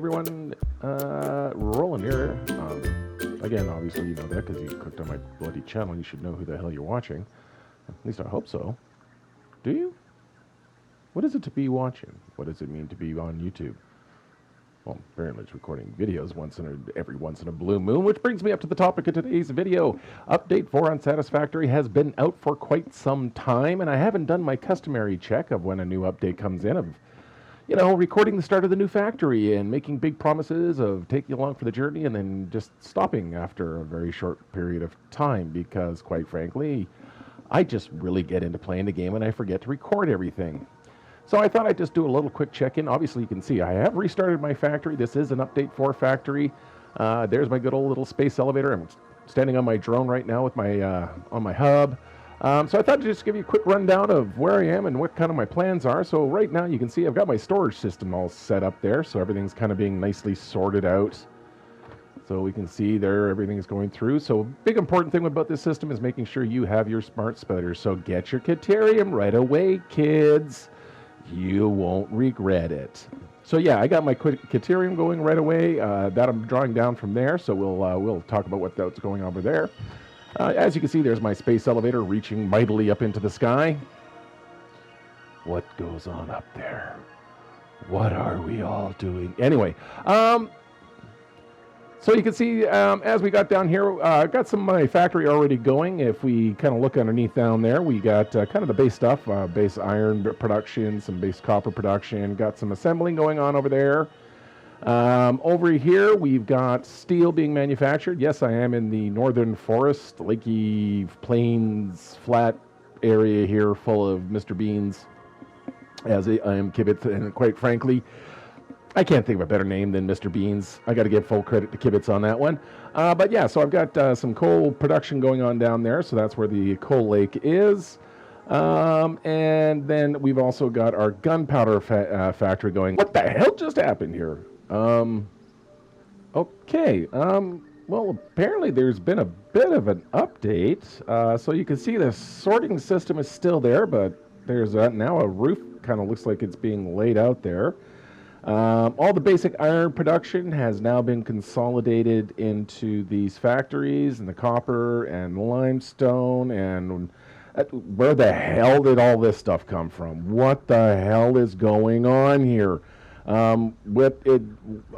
everyone. Rolling here. Again, obviously you know that because you clicked on my bloody channel. You should know who the hell you're watching. At least I hope so. Do you? What is it to be watching? What does it mean to be on YouTube? Well, apparently it's recording videos every once in a blue moon, which brings me up to the topic of today's video. Update 4 on Satisfactory has been out for quite some time, and I haven't done my customary check of when a new update comes in, of recording the start of the new factory and making big promises of taking you along for the journey and then just stopping after a very short period of time because, quite frankly, I just really get into playing the game and I forget to record everything. So I thought I'd just do a little quick check-in. Obviously, you can see I have restarted my factory. This is an update 4 factory. There's my good old little space elevator. I'm standing on my drone right now with my on my hub. So I thought I'd just give you a quick rundown of where I am and what kind of my plans are. So right now you can see I've got my storage system all set up there. So everything's kind of being nicely sorted out. So we can see there everything's going through. So a big important thing about this system is making sure you have your smart splitters. So get your Caterium right away, kids. You won't regret it. So yeah, I got my Caterium going right away. That I'm drawing down from there. So we'll talk about what's going on over there. As you can see, there's my space elevator reaching mightily up into the sky. What goes on up there? What are we all doing? Anyway, so you can see as we got down here, I've got some of my factory already going. If we kind of look underneath down there, we got kind of the base stuff, base iron production, some base copper production, got some assembling going on over there. Over here, we've got steel being manufactured. Yes, I am in the northern forest, lakey plains, flat area here full of Mr. Beans, as I am Kibitz, and quite frankly, I can't think of a better name than Mr. Beans. I got to give full credit to Kibitz on that one. But yeah, so I've got some coal production going on down there, so that's where the coal lake is. And then we've also got our gunpowder factory going. What the hell just happened here? Okay, well, apparently there's been a bit of an update. So you can see the sorting system is still there, but there's now a roof kind of looks like it's being laid out there. All the basic iron production has now been consolidated into these factories, and the copper and limestone, and where the hell did all this stuff come from? What the hell is going on here? With it,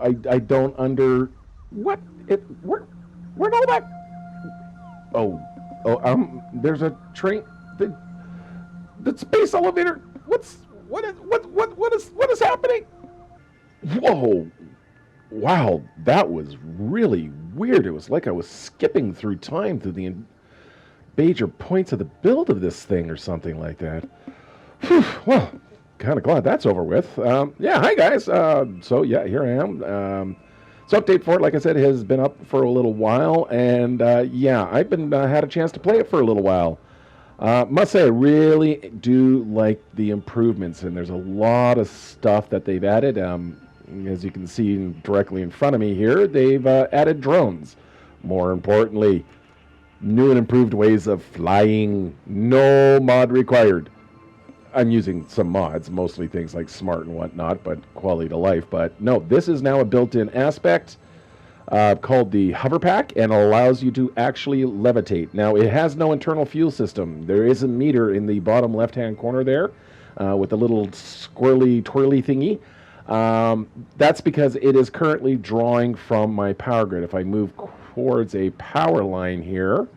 I don't where'd all that? There's a train. The space elevator. What is happening? Whoa! Wow, that was really weird. It was like I was skipping through time through the major points of the build of this thing or something like that. Whew, well, kind of glad that's over with. Yeah, hi guys. So yeah, here I am. So update 4, like I said, has been up for a little while, and yeah, I've been had a chance to play it for a little while. Must say I really do like the improvements, and there's a lot of stuff that they've added. As you can see directly in front of me here, they've added drones. More importantly, new and improved ways of flying. No mod required. I'm using some mods, mostly things like smart and whatnot, but quality to life. But no, this is now a built-in aspect called the hover pack, and allows you to actually levitate. Now, it has no internal fuel system. There is a meter in the bottom left-hand corner there with a little squirrely, twirly thingy. That's because it is currently drawing from my power grid. If I move towards a power line here,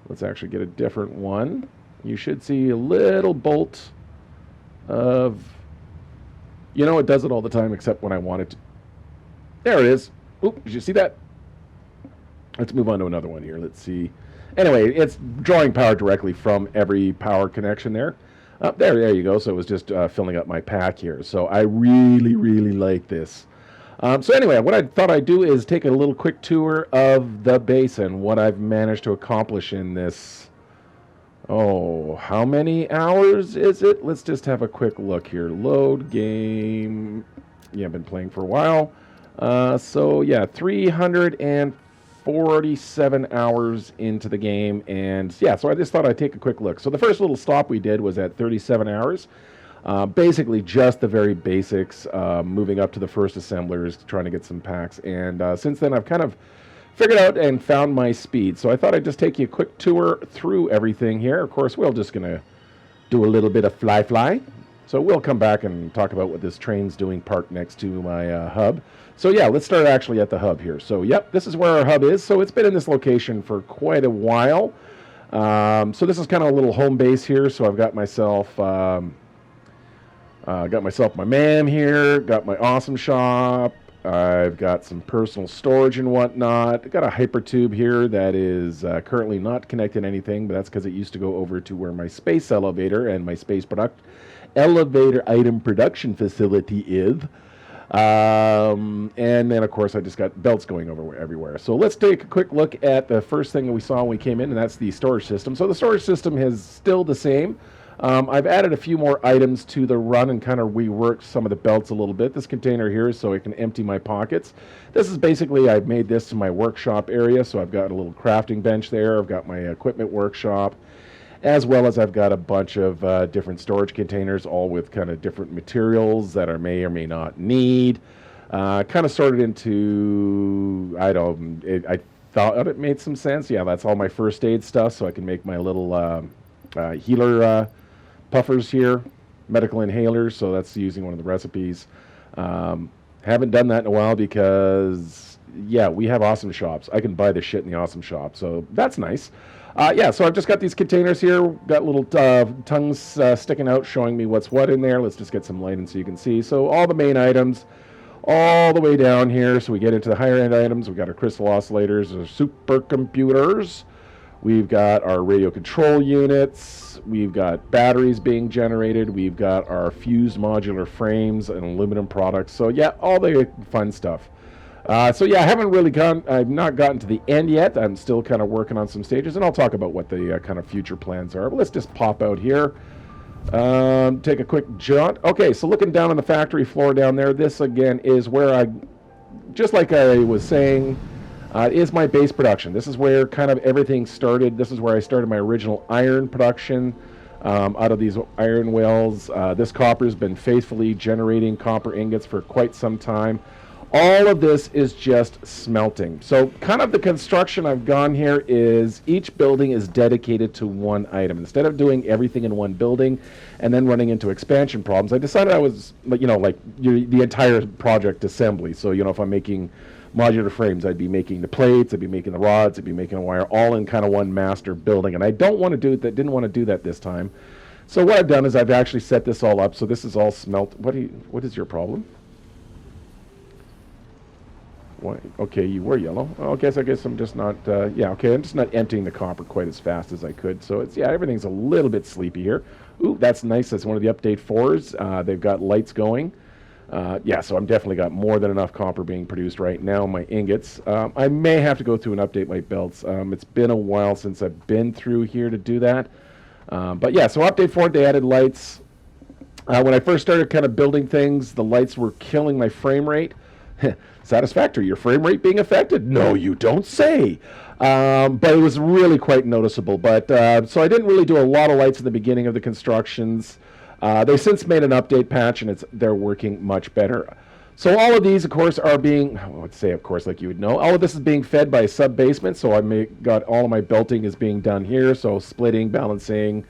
let's actually get a different one. You should see a little bolt of, it does it all the time except when I want it to. There it is. Oop, did you see that? Let's move on to another one here. Let's see. Anyway, it's drawing power directly from every power connection there. There you go. So it was just filling up my pack here. So I really, really like this. So anyway, what I thought I'd do is take a little quick tour of the base and what I've managed to accomplish in this. Oh, how many hours is it? Let's just have a quick look here. Load game. Yeah, I've been playing for a while. So yeah, 347 hours into the game, and yeah, so I just thought I'd take a quick look. So the first little stop we did was at 37 hours. Basically just the very basics, moving up to the first assemblers, trying to get some packs. And since then I've kind of figured out and found my speed. So I thought I'd just take you a quick tour through everything here. Of course, we're just going to do a little bit of fly. So we'll come back and talk about what this train's doing parked next to my hub. So yeah, let's start actually at the hub here. So yep, this is where our hub is. So it's been in this location for quite a while. So this is kind of a little home base here. So I've got myself my MAM here, got my awesome shop. I've got some personal storage and whatnot. I've got a hypertube here that is currently not connected to anything, but that's because it used to go over to where my space elevator and my space elevator item production facility is. And then, of course, I just got belts going over everywhere. So let's take a quick look at the first thing that we saw when we came in, and that's the storage system. So the storage system is still the same. I've added a few more items to the run and kind of reworked some of the belts a little bit. This container here is so I can empty my pockets. This is basically, I've made this my workshop area, so I've got a little crafting bench there. I've got my equipment workshop, as well as I've got a bunch of different storage containers, all with kind of different materials that I may or may not need. Kind of sorted into, I thought it made some sense. Yeah, that's all my first aid stuff, so I can make my little healer puffers here, medical inhalers, so that's using one of the recipes. Haven't done that in a while because, yeah, we have awesome shops. I can buy the shit in the awesome shop, so that's nice. Yeah, so I've just got these containers here, got little tongues sticking out showing me what's what in there. Let's just get some light in so you can see. So all the main items, all the way down here, so we get into the higher end items. We've got our crystal oscillators, our supercomputers. We've got our radio control units, we've got batteries being generated, we've got our fused modular frames and aluminum products. So yeah, all the fun stuff. So yeah, I've not gotten to the end yet. I'm still kind of working on some stages, and I'll talk about what the kind of future plans are. But let's just pop out here, take a quick jaunt. Okay, so looking down on the factory floor down there, this again is where just like I was saying, is my base production. This is where kind of everything started. This is where I started my original iron production out of these iron wells. This copper's been faithfully generating copper ingots for quite some time. All of this is just smelting. So kind of the construction I've gone here is each building is dedicated to one item. Instead of doing everything in one building and then running into expansion problems, I decided I was, the entire project assembly. So, if I'm making modular frames, I'd be making the plates, I'd be making the rods, I'd be making the wire, all in kind of one master building. And I didn't want to do that this time. So what I've done is I've actually set this all up. So this is all smelt. What is your problem? Why? Okay, you were yellow. Oh, I guess I'm just not, I'm just not emptying the copper quite as fast as I could. So everything's a little bit sleepy here. Ooh, that's nice. That's one of the update 4s. They've got lights going. So I'm definitely got more than enough copper being produced right now, my ingots. I may have to go through and update my belts. It's been a while since I've been through here to do that. So update 4, they added lights. When I first started kind of building things, the lights were killing my frame rate. Satisfactory, your frame rate being affected? No, you don't say. But it was really quite noticeable. So I didn't really do a lot of lights in the beginning of the constructions. They since made an update patch, and they're working much better. So all of these, of course, are being, like you would know, all of this is being fed by a sub-basement. So got all of my belting is being done here. So splitting, balancing,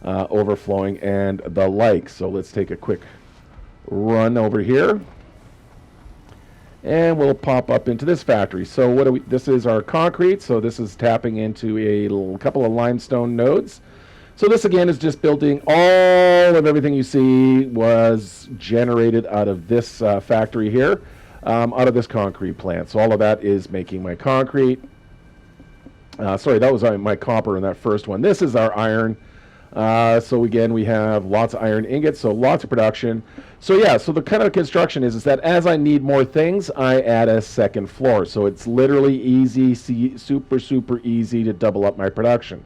overflowing, and the like. So let's take a quick run over here. And we'll pop up into this factory. So this is our concrete. So this is tapping into a couple of limestone nodes. So this again is just building all of everything you see was generated out of this factory here, out of this concrete plant. So all of that is making my concrete. That was my copper in that first one. This is our iron. So again, we have lots of iron ingots, so lots of production. So the kind of construction is that as I need more things, I add a second floor. So it's literally easy, super, super easy to double up my production.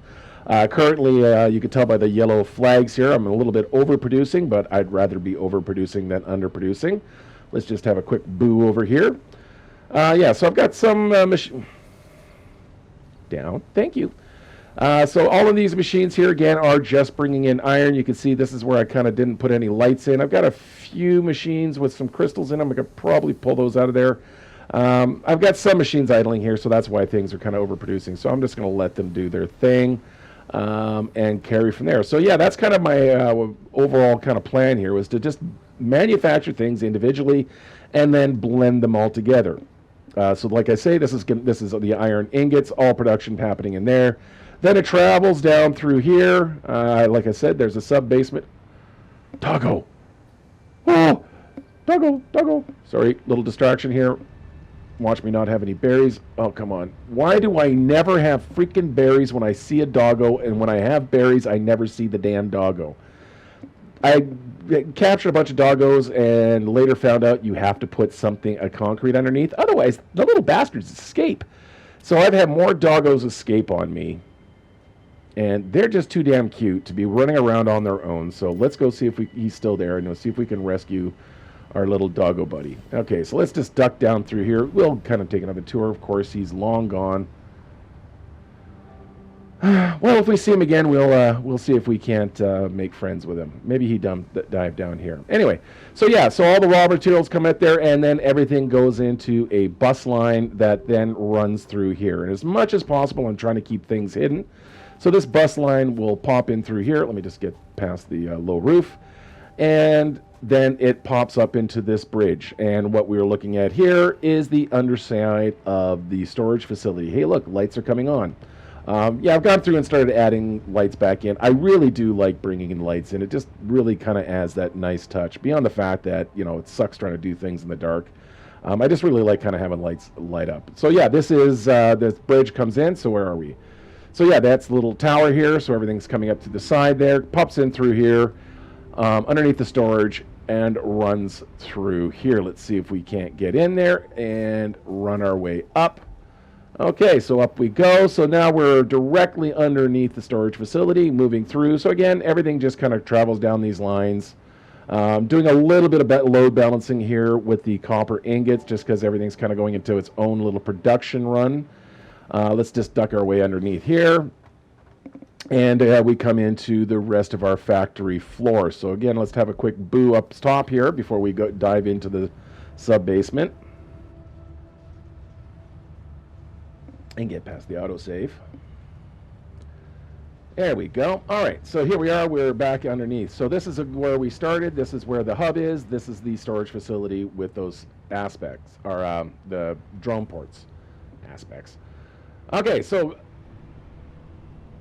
Currently, you can tell by the yellow flags here, I'm a little bit overproducing, but I'd rather be overproducing than underproducing. Let's just have a quick boo over here. So I've got some machine down. Thank you. So all of these machines here, again, are just bringing in iron. You can see this is where I kind of didn't put any lights in. I've got a few machines with some crystals in them. I could probably pull those out of there. I've got some machines idling here, so that's why things are kind of overproducing. So I'm just going to let them do their thing and carry from there. So yeah, that's kind of my overall kind of plan here, was to just manufacture things individually and then blend them all together. So like I say, this is the iron ingots, all production happening in there. Then it travels down through here. Like I said, there's a sub-basement. Doggo! Oh! Doggo! Doggo! Sorry, little distraction here. Watch me not have any berries. Oh, come on. Why do I never have freaking berries when I see a doggo, and when I have berries, I never see the damn doggo? I captured a bunch of doggos and later found out you have to put a concrete underneath. Otherwise, the little bastards escape. So I've had more doggos escape on me. And they're just too damn cute to be running around on their own. So let's go see if he's still there, and we'll see if we can rescue our little doggo buddy. Okay, so let's just duck down through here. We'll kind of take another tour. Of course, he's long gone. Well, if we see him again, we'll see if we can't make friends with him. Maybe he dive down here. Anyway, so yeah, so all the raw materials come out there, and then everything goes into a bus line that then runs through here. And as much as possible, I'm trying to keep things hidden. So this bus line will pop in through here. Let me just get past the low roof. And then it pops up into this bridge. And what we're looking at here is the underside of the storage facility. Hey, look, lights are coming on. Yeah, I've gone through and started adding lights back in. I really do like bringing in lights in. It just really kind of adds that nice touch. Beyond the fact that, it sucks trying to do things in the dark. I just really like kind of having lights light up. So yeah, this bridge comes in. So where are we? So yeah, that's the little tower here. So everything's coming up to the side there. Pops in through here, underneath the storage, and runs through here. Let's see if we can't get in there and run our way up. Okay, so up we go. So now we're directly underneath the storage facility, moving through. So again, everything just kind of travels down these lines. Doing a little bit of load balancing here with the copper ingots, just because everything's kind of going into its own little production run. Let's just duck our way underneath here. And we come into the rest of our factory floor. So again, let's have a quick boo up top here before we dive into the sub-basement. And get past the autosave. There we go. All right, so here we are. We're back underneath. So this is where we started. This is where the hub is. This is the storage facility with those aspects, or the drone ports aspects. Okay, so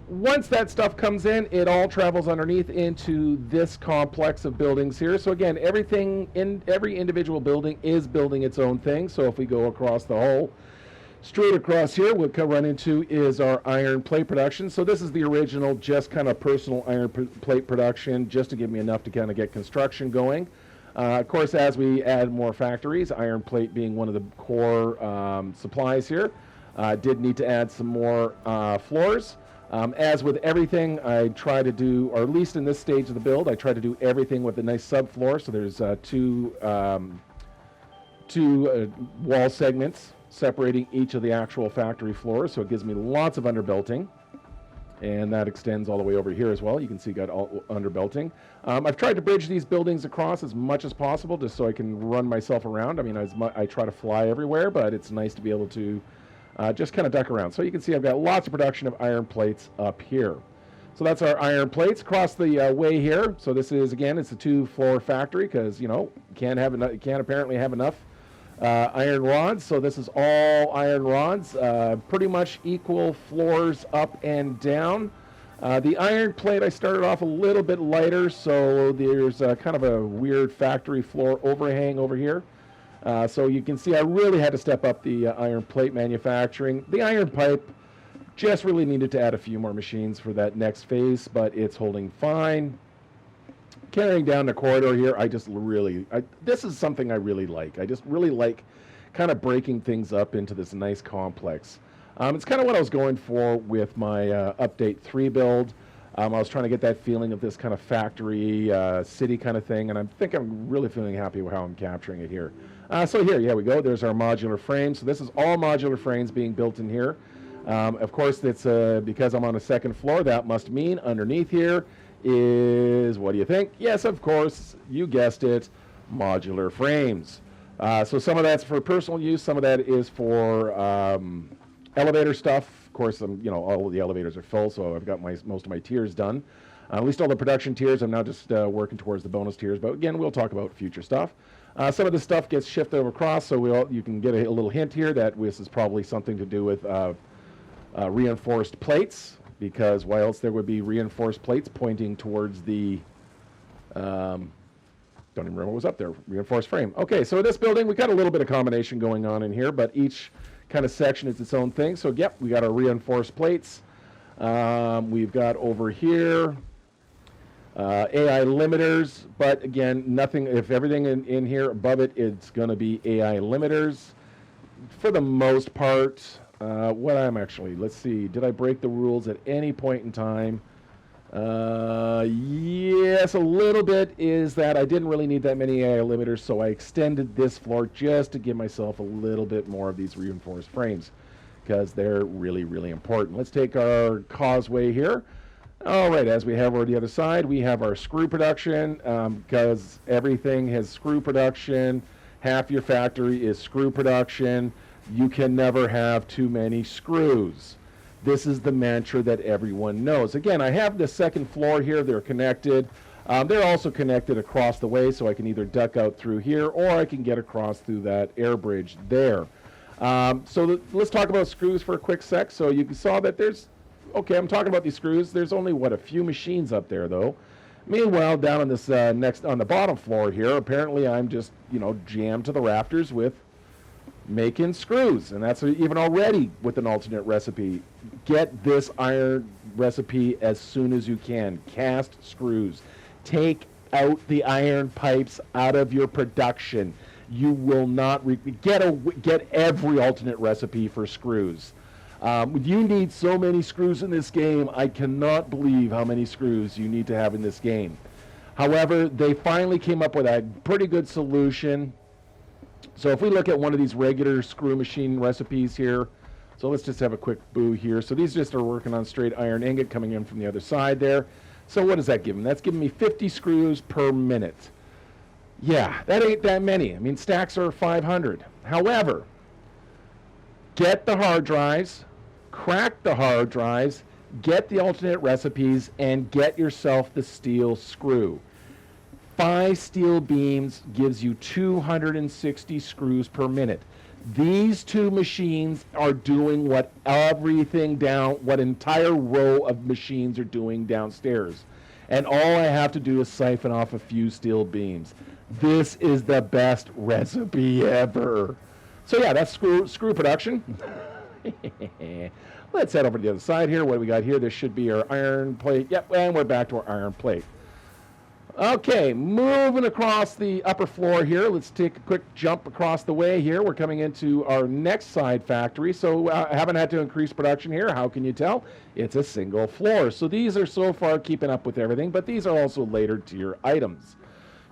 once that stuff comes in, it all travels underneath into this complex of buildings here. So again, every individual building is building its own thing. So if we go across the whole, straight across here, what we'll run into is our iron plate production. So this is the original, just kind of personal iron plate production, just to give me enough to kind of get construction going. Of course, as we add more factories, iron plate being one of the core supplies here, did need to add some more floors. As with everything, I try to do, or at least in this stage of the build, I try to do everything with a nice subfloor. So there's two wall segments separating each of the actual factory floors, so it gives me lots of underbelting, and that extends all the way over here as well. You can see got all underbelting. I've tried to bridge these buildings across as much as possible, just so I can run myself around. I mean, I try to fly everywhere, but it's nice to be able to just kind of duck around. So you can see I've got lots of production of iron plates up here. So that's our iron plates across the way here. So this is, again, it's a 2-floor factory, because can't apparently have enough iron rods. So this is all iron rods, pretty much equal floors up and down. The iron plate, I started off a little bit lighter, so there's kind of a weird factory floor overhang over here. So you can see I really had to step up the iron plate manufacturing. The iron pipe just really needed to add a few more machines for that next phase, but it's holding fine. Carrying down the corridor here, this is something I really like. I just really like kind of breaking things up into this nice complex. It's kind of what I was going for with my Update 3 build. I was trying to get that feeling of this kind of factory, city kind of thing, and I'm really feeling happy with how I'm capturing it here. So here we go. There's our modular frame. So this is all modular frames being built in here. Of course, it's because I'm on a second floor, that must mean underneath here is, what do you think? Yes, of course, you guessed it, modular frames. So some of that's for personal use, some of that is for elevator stuff. Of course, all of the elevators are full, so I've got most of my tiers done. At least all the production tiers. I'm now just working towards the bonus tiers, but again, we'll talk about future stuff. Some of the stuff gets shifted over across, so you can get a little hint here that this is probably something to do with reinforced plates, because why else there would be reinforced plates pointing towards the, don't even remember what was up there, reinforced frame. Okay, so this building, we got a little bit of combination going on in here, but each kind of section is its own thing. So yep, we got our reinforced plates. We've got over here AI limiters, but again, nothing, if everything in here above it, it's going to be AI limiters for the most part. Let's see, did I break the rules at any point in time? Yes, a little bit is that I didn't really need that many AI limiters, so I extended this floor just to give myself a little bit more of these reinforced frames, because they're really, really important. Let's take our causeway here. All right, as we have over the other side, we have our screw production, because everything has screw production. Half your factory is screw production. You can never have too many screws. This is the mantra that everyone knows. Again, I have the second floor here. They're connected. They're also connected across the way, so I can either duck out through here or I can get across through that air bridge there. Let's talk about screws for a quick sec. So you saw that okay, I'm talking about these screws. There's only, a few machines up there, though. Meanwhile, down on this on the bottom floor here, apparently I'm just, jammed to the rafters with making screws, and that's even already with an alternate recipe. Get this iron recipe as soon as you can. Cast screws. Take out the iron pipes out of your production. You will not get every alternate recipe for screws. You need so many screws in this game. I cannot believe how many screws you need to have in this game. However, they finally came up with a pretty good solution. So if we look at one of these regular screw machine recipes here, so let's just have a quick boo here. So these just are working on straight iron ingot coming in from the other side there. So what does that give them? That's giving me 50 screws per minute. Yeah, that ain't that many. I mean, stacks are 500. However, get the hard drives, crack the hard drives, get the alternate recipes, and get yourself the steel screw. 5 steel beams gives you 260 screws per minute. These two machines are doing what entire row of machines are doing downstairs. And all I have to do is siphon off a few steel beams. This is the best recipe ever. So yeah, that's screw production. Let's head over to the other side here. What do we got here? This should be our iron plate. Yep, and we're back to our iron plate. Okay, moving across the upper floor here. Let's take a quick jump across the way here. We're coming into our next side factory. So I haven't had to increase production here. How can you tell? It's a single floor. So these are so far keeping up with everything, but these are also later tier items.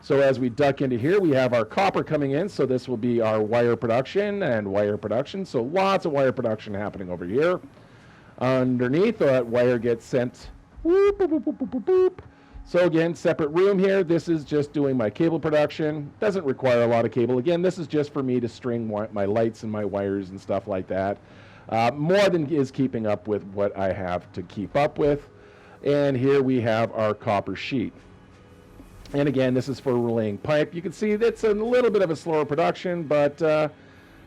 So as we duck into here, we have our copper coming in. So this will be our wire production and wire production. So lots of wire production happening over here. Underneath, that wire gets sent. Whoop, boop, boop, boop, boop, boop. So again, separate room here. This is just doing my cable production. Doesn't require a lot of cable. Again, this is just for me to string my lights and my wires and stuff like that. More than is keeping up with what I have to keep up with. And here we have our copper sheet. And again, this is for relaying pipe. You can see that's a little bit of a slower production, but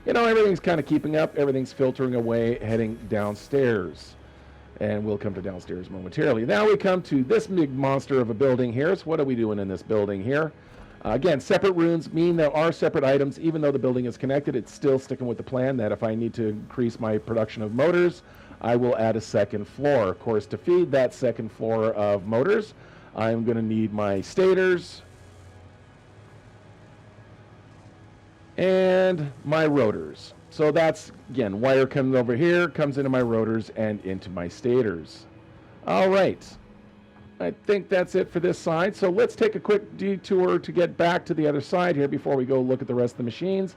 everything's kind of keeping up. Everything's filtering away, heading downstairs. And we'll come to downstairs momentarily. Now we come to this big monster of a building here. So what are we doing in this building here? Again, separate rooms mean there are separate items. Even though the building is connected, it's still sticking with the plan that if I need to increase my production of motors, I will add a second floor. Of course, to feed that second floor of motors, I'm going to need my stators and my rotors. So that's, again, wire comes over here, comes into my rotors and into my stators. All right. I think that's it for this side. So let's take a quick detour to get back to the other side here before we go look at the rest of the machines.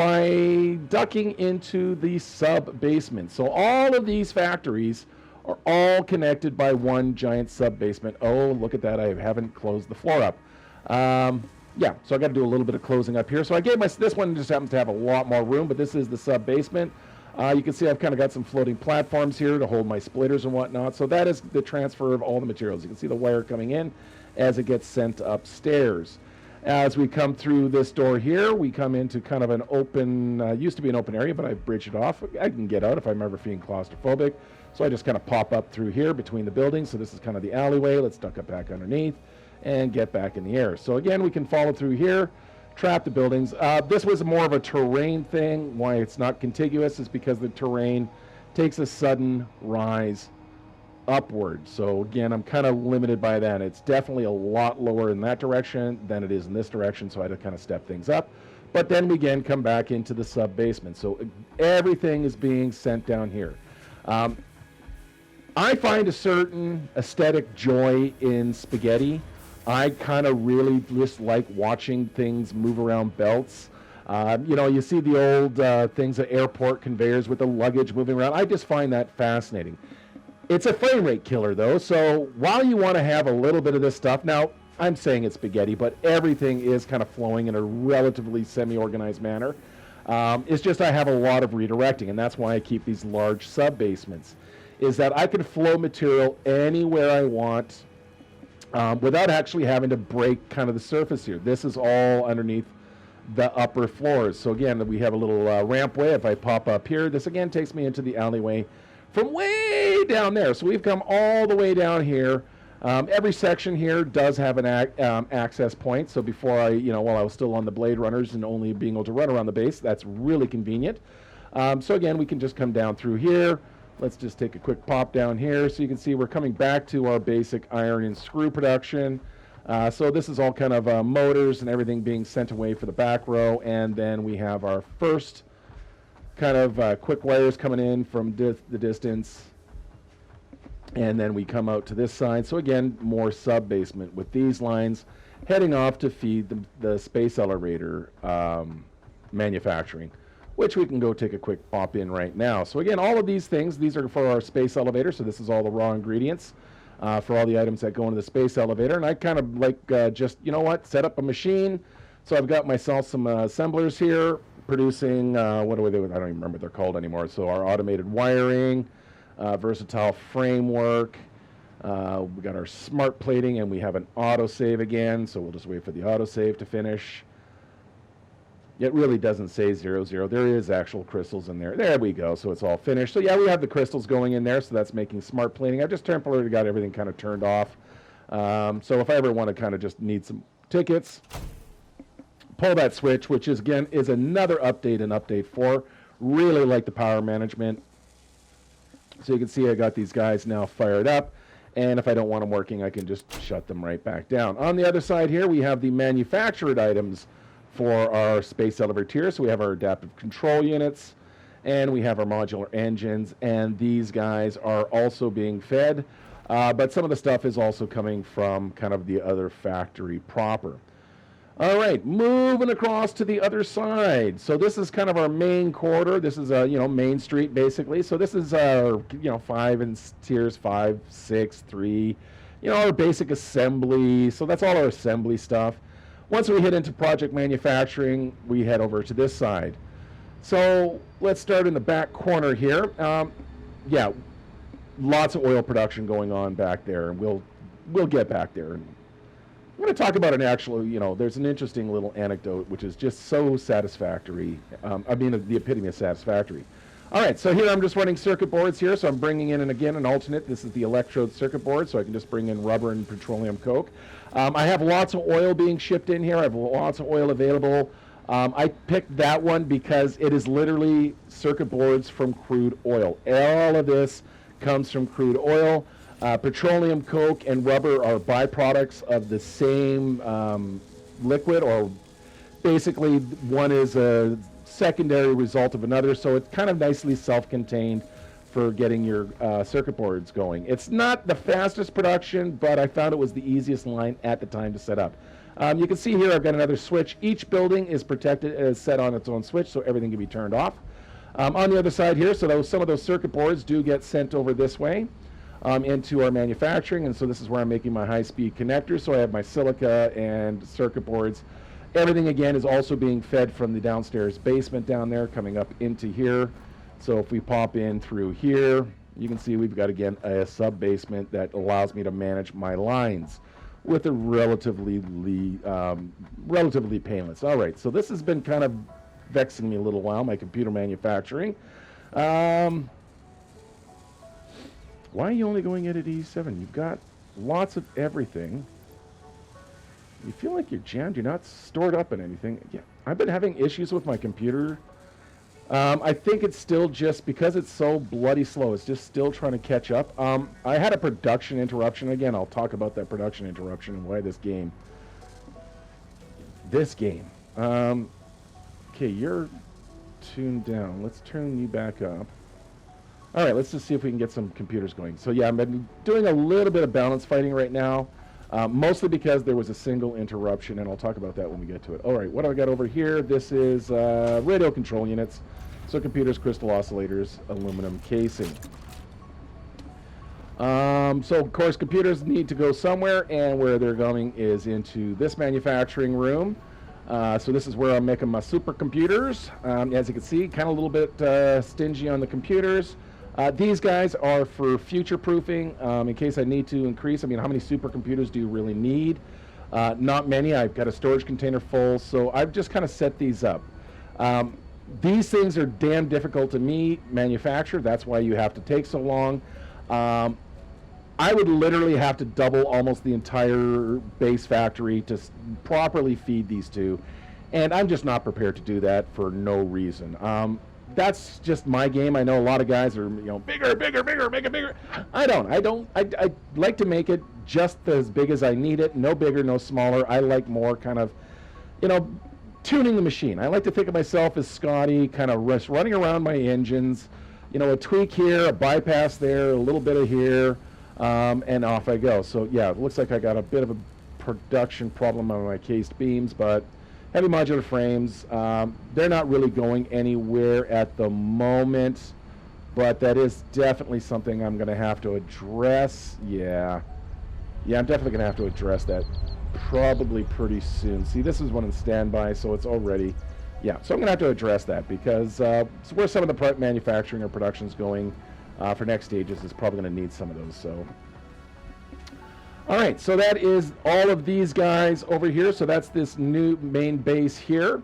by ducking into the sub-basement. So all of these factories are all connected by one giant sub-basement. Oh, look at that. I haven't closed the floor up. Yeah, so I got to do a little bit of closing up here. So I gave this one just happens to have a lot more room, but this is the sub-basement. You can see I've kind of got some floating platforms here to hold my splitters and whatnot. So that is the transfer of all the materials. You can see the wire coming in as it gets sent upstairs. As we come through this door here, we come into kind of an open, used to be an open area, but I bridged it off. I can get out if I'm ever feeling claustrophobic. So I just kind of pop up through here between the buildings. So this is kind of the alleyway. Let's duck up back underneath and get back in the air. So again, we can follow through here, trap the buildings. This was more of a terrain thing. Why it's not contiguous is because the terrain takes a sudden rise upward. So again, I'm kind of limited by that. It's definitely a lot lower in that direction than it is in this direction, so I had to kind of step things up. But then we again come back into the sub-basement. So everything is being sent down here. I find a certain aesthetic joy in spaghetti. I kind of really just like watching things move around belts. You know, you see the old things at airport conveyors with the luggage moving around. I just find that fascinating. It's a frame rate killer, though, so while you want to have a little bit of this stuff, now, I'm saying it's spaghetti, but everything is kind of flowing in a relatively semi-organized manner. It's just I have a lot of redirecting, and that's why I keep these large sub-basements, is that I can flow material anywhere I want without actually having to break kind of the surface here. This is all underneath the upper floors. So again, we have a little rampway. If I pop up here, this again takes me into the alleyway from way down there. So we've come all the way down here. Every section here does have an access point. So before while I was still on the Blade Runners and only being able to run around the base, that's really convenient. So again, we can just come down through here. Let's just take a quick pop down here. So you can see we're coming back to our basic iron and screw production. So this is all kind of motors and everything being sent away for the back row. And then we have our first kind of quick wires coming in from the distance, and then we come out to this side. So again, more sub-basement with these lines heading off to feed the space elevator manufacturing, which we can go take a quick pop in right now. So again, all of these things, these are for our space elevator, so this is all the raw ingredients for all the items that go into the space elevator. And I kind of like just, you know what, set up a machine. So I've got myself some assemblers here, producing, what do we do? I don't even remember what they're called anymore. So our automated wiring, versatile framework, we got our smart plating, and we have an autosave again. So we'll just wait for the autosave to finish. It really doesn't say 00. There is actual crystals in there. There we go. So it's all finished. So yeah, we have the crystals going in there. So that's making smart plating. I've just temporarily got everything kind of turned off. So if I ever want to kind of just need some tickets, pull that switch, which is again is another update in update 4. Really like the power management. So you can see I got these guys now fired up, and if I don't want them working, I can just shut them right back down. On the other side here, we have the manufactured items for our space elevator. So we have our adaptive control units, and we have our modular engines, and these guys are also being fed, but some of the stuff is also coming from kind of the other factory proper. All right, moving across to the other side. So this is kind of our main corridor. This is Main Street basically. So this is our 5 and tiers 5, 6, 3. Our basic assembly. So that's all our assembly stuff. Once we hit into project manufacturing, we head over to this side. So let's start in the back corner here. Yeah, lots of oil production going on back there, and we'll get back there. I'm going to talk about an actual, there's an interesting little anecdote, which is just so satisfactory. The epitome of satisfactory. All right, so here I'm just running circuit boards here, so I'm bringing in, and again, an alternate. This is the electrode circuit board, so I can just bring in rubber and petroleum coke. I have lots of oil being shipped in here. I have lots of oil available. I picked that one because it is literally circuit boards from crude oil. All of this comes from crude oil. Petroleum coke and rubber are byproducts of the same liquid, or basically one is a secondary result of another, so it's kind of nicely self-contained for getting your circuit boards going. It's not the fastest production, but I found it was the easiest line at the time to set up. You can see here I've got another switch. Each building is protected, is set on its own switch, so everything can be turned off. On the other side here, so some of those circuit boards do get sent over this way into our manufacturing, and so this is where I'm making my high-speed connectors. So I have my silica and circuit boards. Everything, again, is also being fed from the downstairs basement down there, coming up into here. So if we pop in through here, you can see we've got, again, a sub-basement that allows me to manage my lines with a relatively painless. All right, so this has been kind of vexing me a little while, my computer manufacturing. Why are you only going at E7? You've got lots of everything. You feel like you're jammed. You're not stored up in anything. Yeah, I've been having issues with my computer. I think it's still just because it's so bloody slow. It's just still trying to catch up. I had a production interruption. Again, I'll talk about that production interruption and why this game. Okay, you're tuned down. Let's turn you back up. All right, let's just see if we can get some computers going. So yeah, I've been doing a little bit of balance fighting right now, mostly because there was a single interruption, and I'll talk about that when we get to it. All right, what do I got over here? This is radio control units. So computers, crystal oscillators, aluminum casing. So of course computers need to go somewhere, and where they're going is into this manufacturing room. So this is where I'm making my supercomputers. As you can see, kind of a little bit stingy on the computers. These guys are for future proofing, in case I need to increase. I mean, how many supercomputers do you really need? Not many. I've got a storage container full, so I've just kind of set these up. These things are damn difficult to manufacture. That's why you have to take so long. I would literally have to double almost the entire base factory to properly feed these two, and I'm just not prepared to do that for no reason. That's just my game. I know a lot of guys are, bigger, make it bigger. I like to make it just as big as I need it. No bigger, no smaller. I like more kind of, tuning the machine. I like to think of myself as Scotty, kind of running around my engines, a tweak here, a bypass there, a little bit of here, and off I go. So yeah, it looks like I got a bit of a production problem on my cased beams, but heavy modular frames, they're not really going anywhere at the moment, but that is definitely something I'm going to have to address. Yeah, I'm definitely going to have to address that probably pretty soon. See, this is one in standby, so it's already, so I'm going to have to address that because it's where some of the manufacturing or production is going for next stages is probably going to need some of those. So, all right, so that is all of these guys over here. So that's this new main base here.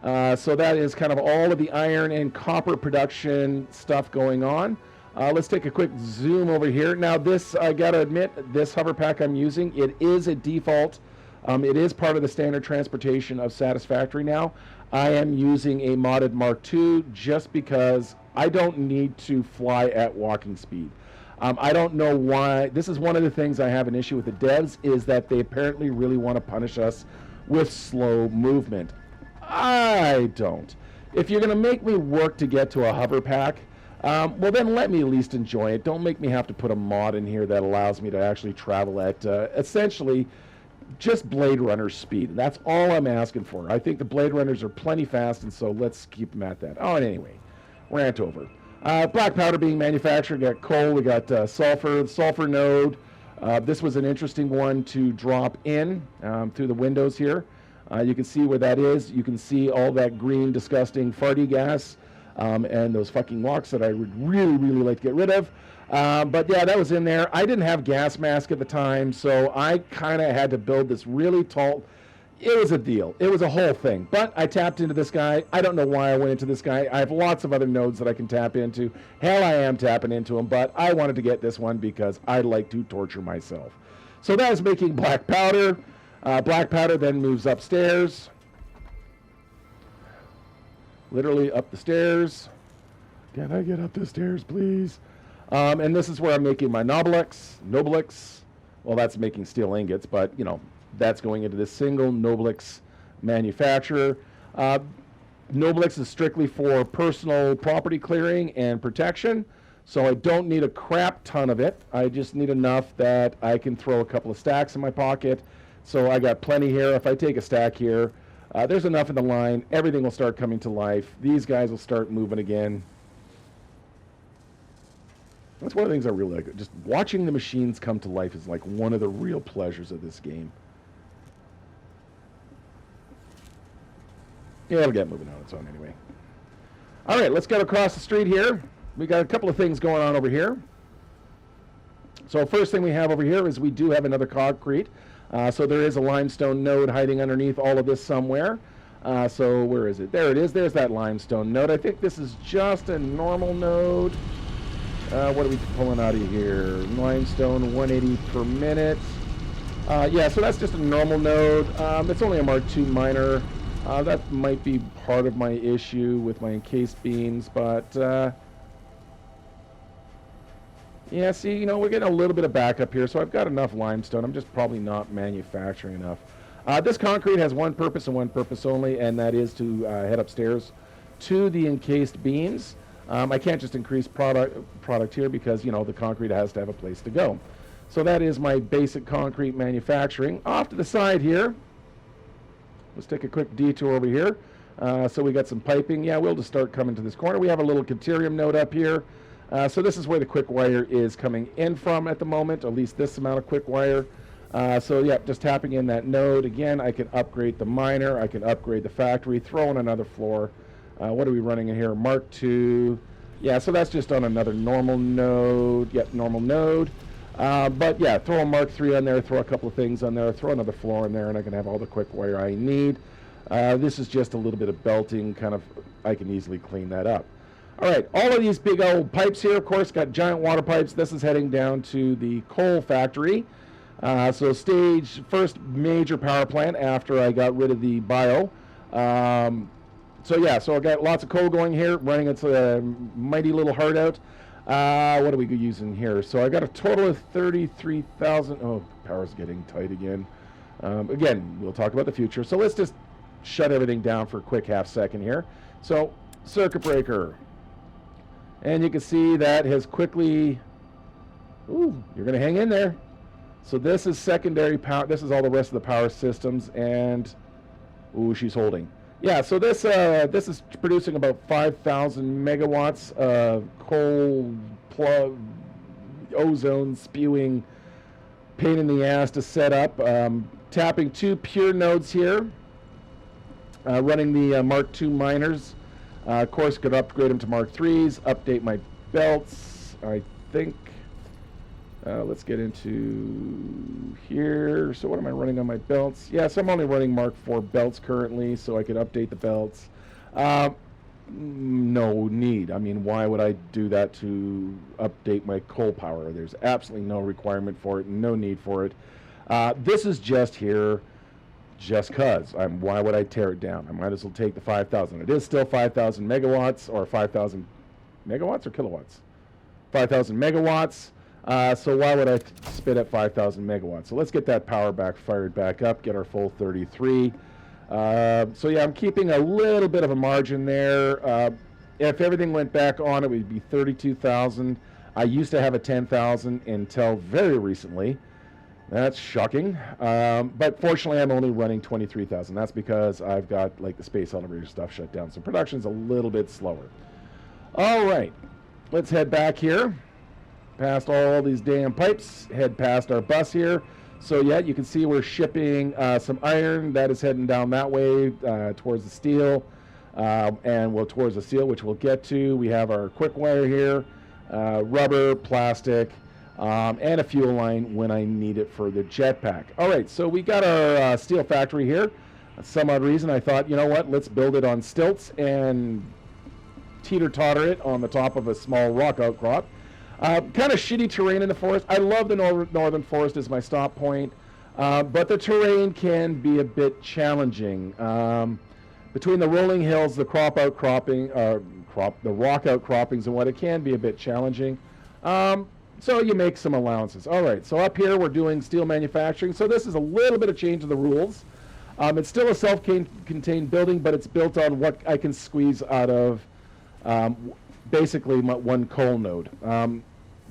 So that is kind of all of the iron and copper production stuff going on. Let's take a quick zoom over here. Now this, I gotta admit, this hover pack I'm using, it is a default. It is part of the standard transportation of Satisfactory now. I am using a modded Mark II just because I don't need to fly at walking speed. I don't know why. This is one of the things I have an issue with the devs, is that they apparently really want to punish us with slow movement. I don't. If you're going to make me work to get to a hover pack, well then let me at least enjoy it. Don't make me have to put a mod in here that allows me to actually travel at essentially just Blade Runner speed. That's all I'm asking for. I think the Blade Runners are plenty fast, and so let's keep them at that. Oh, and anyway, rant over. Black powder being manufactured. We got coal, we got sulfur node. This was an interesting one to drop in through the windows here. You can see where that is. You can see all that green, disgusting farty gas and those fucking walks that I would really, really like to get rid of. But yeah, that was in there. I didn't have gas mask at the time, so I kind of had to build this really tall. It was a deal. It was a whole thing. But I tapped into this guy. I don't know why I went into this guy. I have lots of other nodes that I can tap into. Hell, I am tapping into them, but I wanted to get this one because I like to torture myself. So that is making black powder. Black powder then moves upstairs. Literally up the stairs. Can I get up the stairs, please? And this is where I'm making my Noblex. Well, that's making steel ingots, but, that's going into this single Noblex manufacturer. Noblex is strictly for personal property clearing and protection. So I don't need a crap ton of it. I just need enough that I can throw a couple of stacks in my pocket. So I got plenty here. If I take a stack here, there's enough in the line. Everything will start coming to life. These guys will start moving again. That's one of the things I really like. Just watching the machines come to life is like one of the real pleasures of this game. Yeah, it'll get moving on its own anyway. All right, let's get across the street here. We got a couple of things going on over here. So first thing we have over here is we do have another concrete. So there is a limestone node hiding underneath all of this somewhere. So where is it? There it is. There's that limestone node. I think this is just a normal node. What are we pulling out of here? Limestone 180 per minute. Yeah, so that's just a normal node. It's only a Mark II miner. That might be part of my issue with my encased beams, but yeah, see, you know, we're getting a little bit of backup here, so I've got enough limestone. I'm just probably not manufacturing enough. This concrete has one purpose and one purpose only, and that is to head upstairs to the encased beams. I can't just increase product here because, you know, the concrete has to have a place to go. So that is my basic concrete manufacturing. Off to the side here, let's take a quick detour over here. So we got some piping. Yeah, we'll just start coming to this corner. We have a little Caterium node up here. So this is where the quick wire is coming in from at the moment, at least this amount of quick wire. So yeah, just tapping in that node. Again, I can upgrade the miner, I can upgrade the factory, throw in another floor. What are we running in here? Mark II. Yeah, so that's just on another normal node. Yep, normal node. But yeah, throw a Mark III on there, throw a couple of things on there, throw another floor in there, and I can have all the quick wire I need. This is just a little bit of belting, kind of, I can easily clean that up. All right, all of these big old pipes here, of course, got giant water pipes. This is heading down to the coal factory. So first major power plant after I got rid of the bio. So yeah, so I got lots of coal going here, running its mighty little heart out. What are we using here? So I got a total of 33,000. Oh, power's getting tight again. Again, we'll talk about the future. So let's just shut everything down for a quick half second here. So circuit breaker. And you can see that has quickly, ooh, you're going to hang in there. So this is secondary power. This is all the rest of the power systems. And, ooh, she's holding. Yeah, so this is producing about 5,000 megawatts of coal plug, ozone spewing pain in the ass to set up. Tapping two pure nodes here, running the Mark II miners. Of course, could upgrade them to Mark IIIs, update my belts, I think. Let's get into here. So what am I running on my belts? Yes, I'm only running Mark IV belts currently, so I could update the belts. No need. I mean, why would I do that to update my coal power? There's absolutely no requirement for it, no need for it. This is just here just because. Why would I tear it down? I might as well take the 5,000. It is still 5,000 megawatts, or 5,000 megawatts or kilowatts? 5,000 megawatts. So why would I spit at 5,000 megawatts? So let's get that power fired back up, get our full 33. So yeah, I'm keeping a little bit of a margin there. If everything went back on, it would be 32,000. I used to have a 10,000 until very recently. That's shocking. But fortunately, I'm only running 23,000. That's because I've got like the space elevator stuff shut down. So production's a little bit slower. All right, let's head back here. Past all these damn pipes, head past our bus here. So yeah, you can see we're shipping some iron that is heading down that way towards the steel, and towards the steel, which we'll get to. We have our quick wire here, rubber, plastic, and a fuel line when I need it for the jetpack. All right, so we got our steel factory here. For some odd reason, I thought, you know what, let's build it on stilts and teeter-totter it on the top of a small rock outcrop. Kind of shitty terrain in the forest. I love the northern forest as my stop point, but the terrain can be a bit challenging. Between the rolling hills, the the rock outcroppings and what, it can be a bit challenging. So you make some allowances. All right, so up here we're doing steel manufacturing. So this is a little bit of change of the rules. It's still a self-contained building, but it's built on what I can squeeze out of basically one coal node.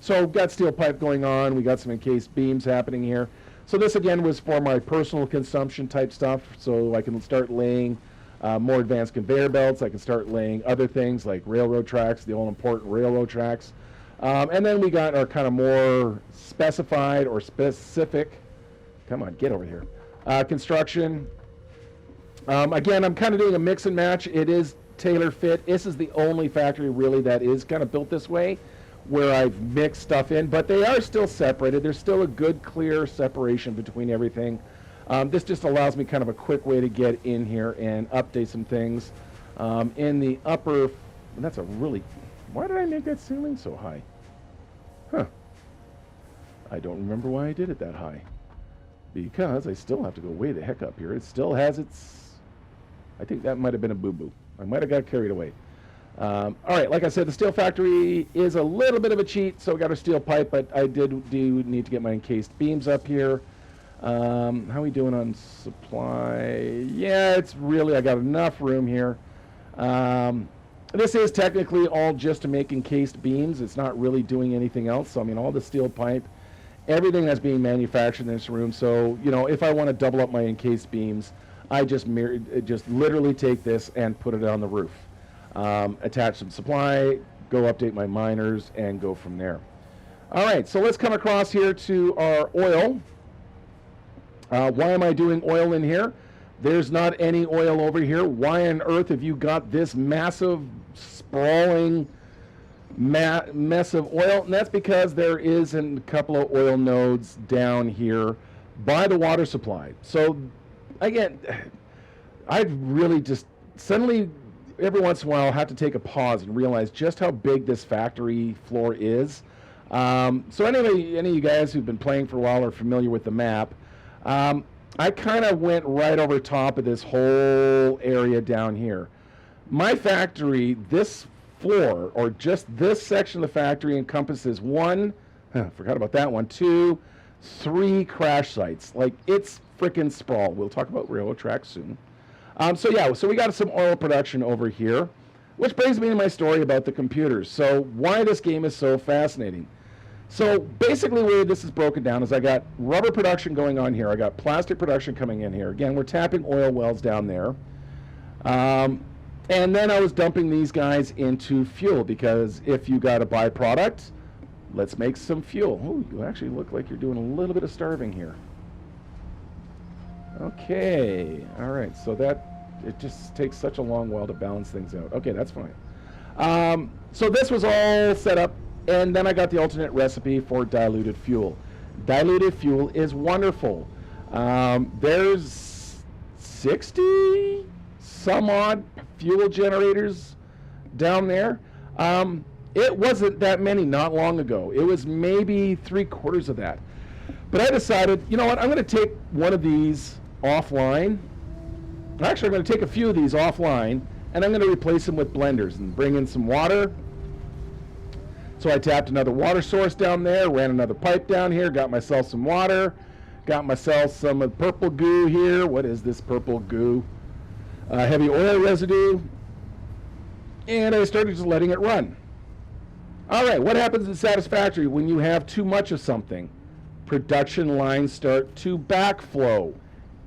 So got steel pipe going on. We got some encased beams happening here. So this again was for my personal consumption type stuff. So I can start laying more advanced conveyor belts. I can start laying other things like railroad tracks, the all important railroad tracks. And then we got our kind of more specified or specific, come on, get over here, construction. Again, I'm kind of doing a mix and match. It is tailor fit. This is the only factory really that is kind of built this way, where I've mixed stuff in, but they are still separated. There's still a good, clear separation between everything. This just allows me kind of a quick way to get in here and update some things. In the upper, and that's a really, why did I make that ceiling so high? Huh. I don't remember why I did it that high. Because I still have to go way the heck up here. It still has its, I think that might have been a boo-boo. I might have got carried away. All right, like I said, the steel factory is a little bit of a cheat, so we got our steel pipe, but I do need to get my encased beams up here. How are we doing on supply? Yeah, it's really, I got enough room here. This is technically all just to make encased beams. It's not really doing anything else. So, I mean, all the steel pipe, everything that's being manufactured in this room. So, you know, if I want to double up my encased beams, I just literally take this and put it on the roof. Attach some supply, go update my miners, and go from there. All right, so let's come across here to our oil. Why am I doing oil in here? There's not any oil over here. Why on earth have you got this massive, sprawling mess of oil? And that's because there is a couple of oil nodes down here by the water supply. So, again, I really just suddenly, every once in a while, have to take a pause and realize just how big this factory floor is. So anyway, any of you guys who've been playing for a while are familiar with the map. I kind of went right over top of this whole area down here. My factory, this floor, or just this section of the factory encompasses forgot about that one, 2, 3 crash sites. Like, it's freaking sprawl. We'll talk about railroad tracks soon. So we got some oil production over here, which brings me to my story about the computers. So why this game is so fascinating. So basically the way this is broken down is I got rubber production going on here. I got plastic production coming in here. Again, we're tapping oil wells down there. And then I was dumping these guys into fuel, because if you got a byproduct, let's make some fuel. Oh, you actually look like you're doing a little bit of starving here. Okay, all right, so it just takes such a long while to balance things out. Okay, that's fine. So this was all set up, and then I got the alternate recipe for diluted fuel. Diluted fuel is wonderful. There's 60 some odd fuel generators down there. It wasn't that many not long ago. It was maybe 3/4 of that. But I decided, you know what, I'm going to take one of these offline. Actually, I'm going to take a few of these offline, and I'm going to replace them with blenders and bring in some water. So I tapped another water source down there, ran another pipe down here, got myself some water, got myself some of the purple goo here. What is this purple goo? Heavy oil residue. And I started just letting it run. All right, what happens in Satisfactory when you have too much of something? Production lines start to backflow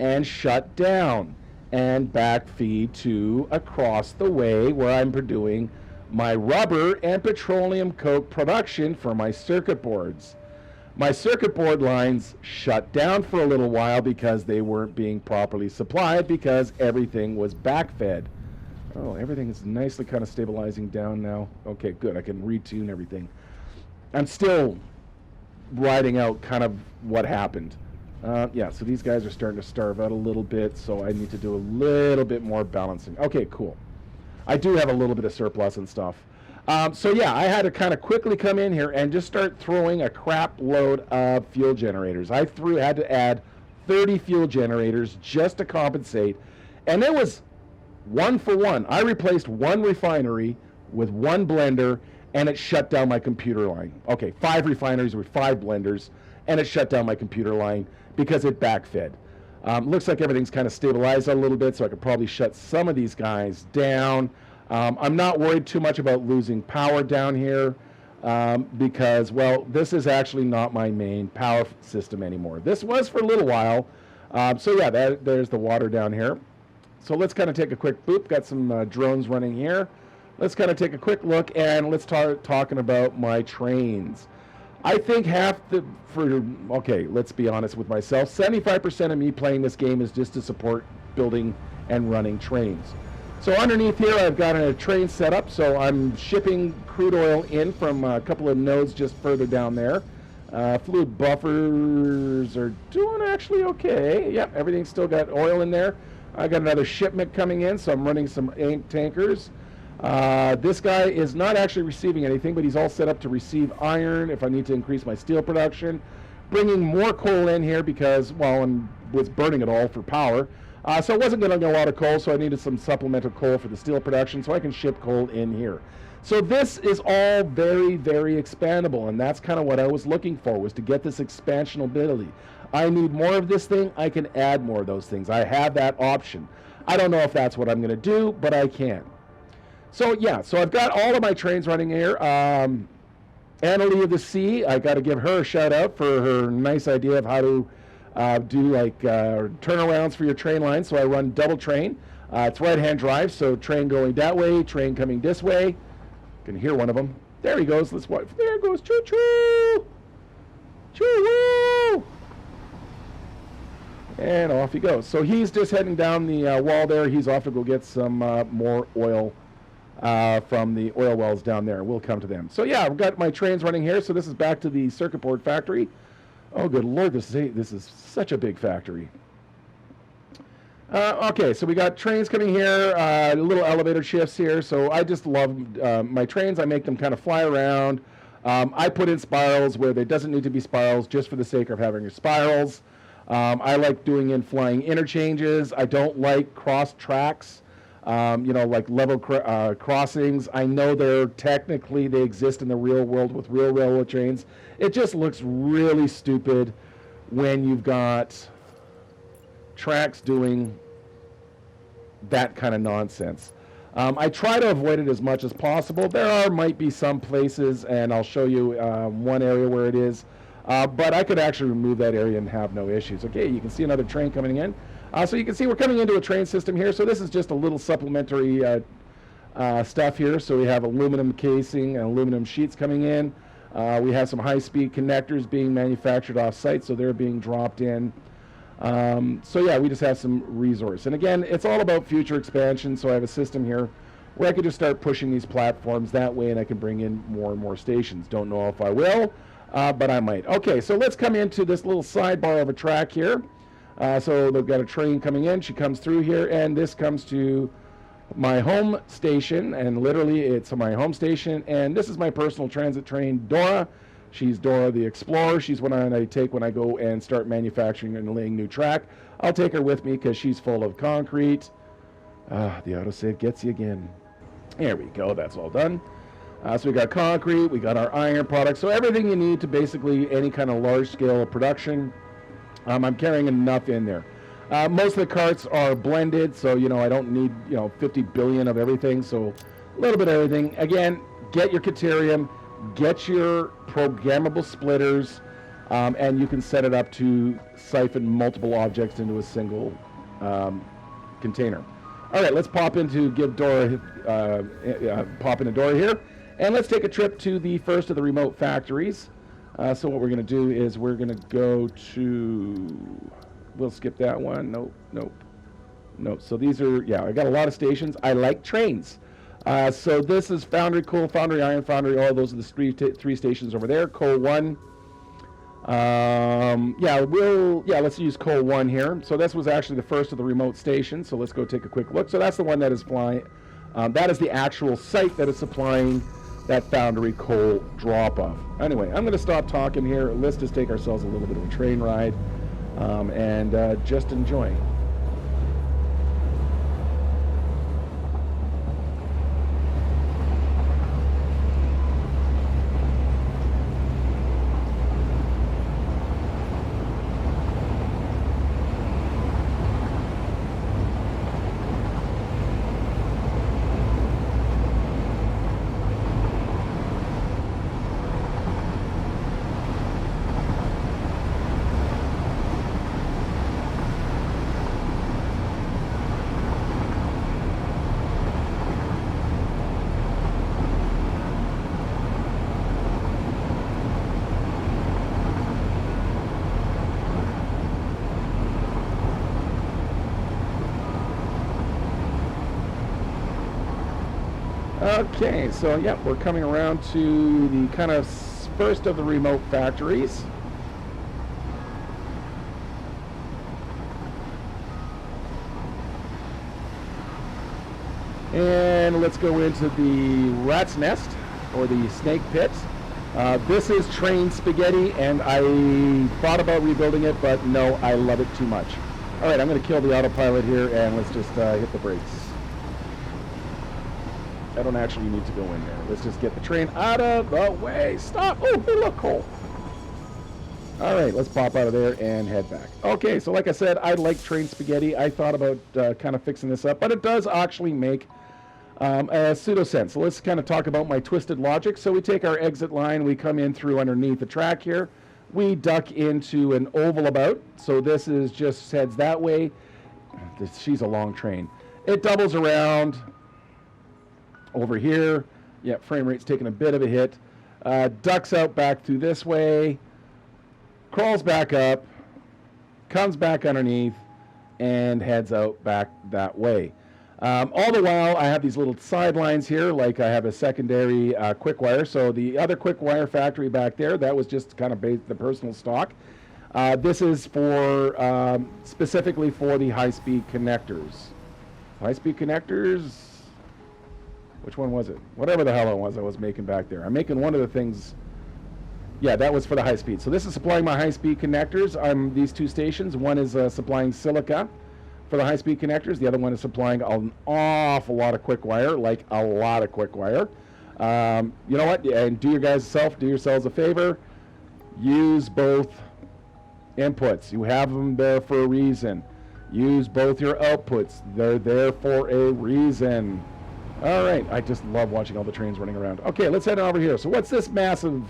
and shut down and backfeed to across the way where I'm doing my rubber and petroleum coke production for my circuit boards. My circuit board lines shut down for a little while because they weren't being properly supplied because everything was backfed. Oh, everything is nicely kind of stabilizing down now. Okay, good. I can retune everything. I'm still riding out kind of what happened. Yeah, so these guys are starting to starve out a little bit, so I need to do a little bit more balancing. Okay, cool. I do have a little bit of surplus and stuff. So yeah, I had to kind of quickly come in here and just start throwing a crap load of fuel generators. I had to add 30 fuel generators just to compensate, and it was 1 for 1. I replaced 1 refinery with 1 blender, and it shut down my computer line. Okay, 5 refineries with 5 blenders, and it shut down my computer line because it backfed. Looks like everything's kind of stabilized a little bit, so I could probably shut some of these guys down. I'm not worried too much about losing power down here because, well, this is actually not my main power system anymore. This was for a little while. So yeah, there's the water down here. So let's kind of take a quick boop. Got some drones running here. Let's kind of take a quick look and let's start talking about my trains. I think okay, let's be honest with myself. 75% of me playing this game is just to support building and running trains. So underneath here, I've got a train set up. So I'm shipping crude oil in from a couple of nodes just further down there. Fluid buffers are doing actually okay. Yep, everything's still got oil in there. I got another shipment coming in, so I'm running some tankers. This guy is not actually receiving anything, but he's all set up to receive iron if I need to increase my steel production. Bringing more coal in here because, well, I was burning it all for power. So it wasn't going to get a lot of coal, so I needed some supplemental coal for the steel production, so I can ship coal in here. So this is all very, very expandable, and that's kind of what I was looking for, was to get this expansion ability. I need more of this thing, I can add more of those things. I have that option. I don't know if that's what I'm going to do, but I can. So yeah, so I've got all of my trains running here. Annalie of the Sea, I got to give her a shout out for her nice idea of how to do like turnarounds for your train line. So I run double train. It's right-hand drive, so train going that way, train coming this way. You can hear one of them. There he goes. Let's watch. There goes choo-choo. Choo-woo. And off he goes. So he's just heading down the wall there. He's off to go get some more oil from the oil wells down there. We'll come to them. So yeah, I've got my trains running here. So this is back to the circuit board factory. Oh, good Lord, this is such a big factory. Okay, so we got trains coming here, little elevator shifts here. So I just love my trains. I make them kind of fly around. I put in spirals where there doesn't need to be spirals just for the sake of having your spirals. I like doing in flying interchanges. I don't like cross tracks, like level crossings. I know they exist in the real world with real railroad trains. It just looks really stupid when you've got tracks doing that kind of nonsense. I try to avoid it as much as possible. Might be some places, and I'll show you one area where it is, but I could actually remove that area and have no issues. Okay, you can see another train coming in. So you can see we're coming into a train system here. So this is just a little supplementary stuff here. So we have aluminum casing and aluminum sheets coming in. We have some high-speed connectors being manufactured off-site, so they're being dropped in. So yeah, we just have some resource. And again, it's all about future expansion. So I have a system here where I could just start pushing these platforms that way, and I can bring in more and more stations. Don't know if I will, but I might. Okay, so let's come into this little sidebar of a track here. So they've got a train coming in. She comes through here, and this comes to my home station, and literally it's my home station. And this is my personal transit train, Dora. She's Dora the Explorer. She's one I take when I go and start manufacturing and laying new track. I'll take her with me because she's full of concrete. The autosave gets you again. There we go. That's all done. So we got concrete. We got our iron products. So everything you need to basically any kind of large-scale production. I'm carrying enough in there. Most of the carts are blended, so I don't need 50 billion of everything. So a little bit of everything. Again, get your Caterium. Get your programmable splitters, and you can set it up to siphon multiple objects into a single container. All right, let's pop into Dora here, and let's take a trip to the first of the remote factories. So what we're going to do is we're going to go to. We'll skip that one. Nope. So these are I got a lot of stations. I like trains. So this is Foundry, Coal, Foundry, Iron, Foundry, all those are the three stations over there. Coal 1. Let's use Coal 1 here. So this was actually the first of the remote stations. So let's go take a quick look. So that's the one that is flying. That is the actual site that is supplying that Foundry coal drop-off. Anyway, I'm going to stop talking here. Let's just take ourselves a little bit of a train ride and just enjoy. Okay, so yeah, we're coming around to the kind of first of the remote factories. And let's go into the rat's nest, or the snake pit. This is train spaghetti, and I thought about rebuilding it, but no, I love it too much. All right, I'm going to kill the autopilot here, and let's just hit the brakes. I don't actually need to go in there. Let's just get the train out of the way. Stop. Oh, hey, look, coal. All right, let's pop out of there and head back. Okay, so like I said, I like train spaghetti. I thought about kind of fixing this up, but it does actually make a pseudo sense. So let's kind of talk about my twisted logic. So we take our exit line, we come in through underneath the track here, we duck into an oval about. So this is just heads that way. She's a long train. It doubles around over here. Yeah, frame rate's taking a bit of a hit. Ducks out back through this way, crawls back up, comes back underneath, and heads out back that way. All the while, I have these little sidelines here, like I have a secondary quick wire. So the other quick wire factory back there, that was just kind of the personal stock. This is for specifically for the high-speed connectors. High-speed connectors? Which one was it? Whatever the hell it was I was making back there. I'm making one of the things. Yeah, that was for the high-speed. So this is supplying my high-speed connectors. These two stations. One is supplying silica for the high-speed connectors. The other one is supplying an awful lot of quick wire, like a lot of quick wire. You know what? And do yourselves a favor. Use both inputs. You have them there for a reason. Use both your outputs. They're there for a reason. All right. I just love watching all the trains running around. Okay, let's head over here. So what's this massive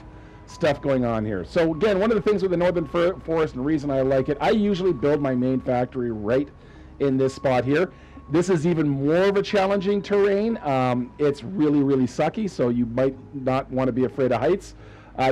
stuff going on here? So again, one of the things with the Northern Forest, and the reason I like it, I usually build my main factory right in this spot here. This is even more of a challenging terrain. It's really, really sucky, so you might not want to be afraid of heights.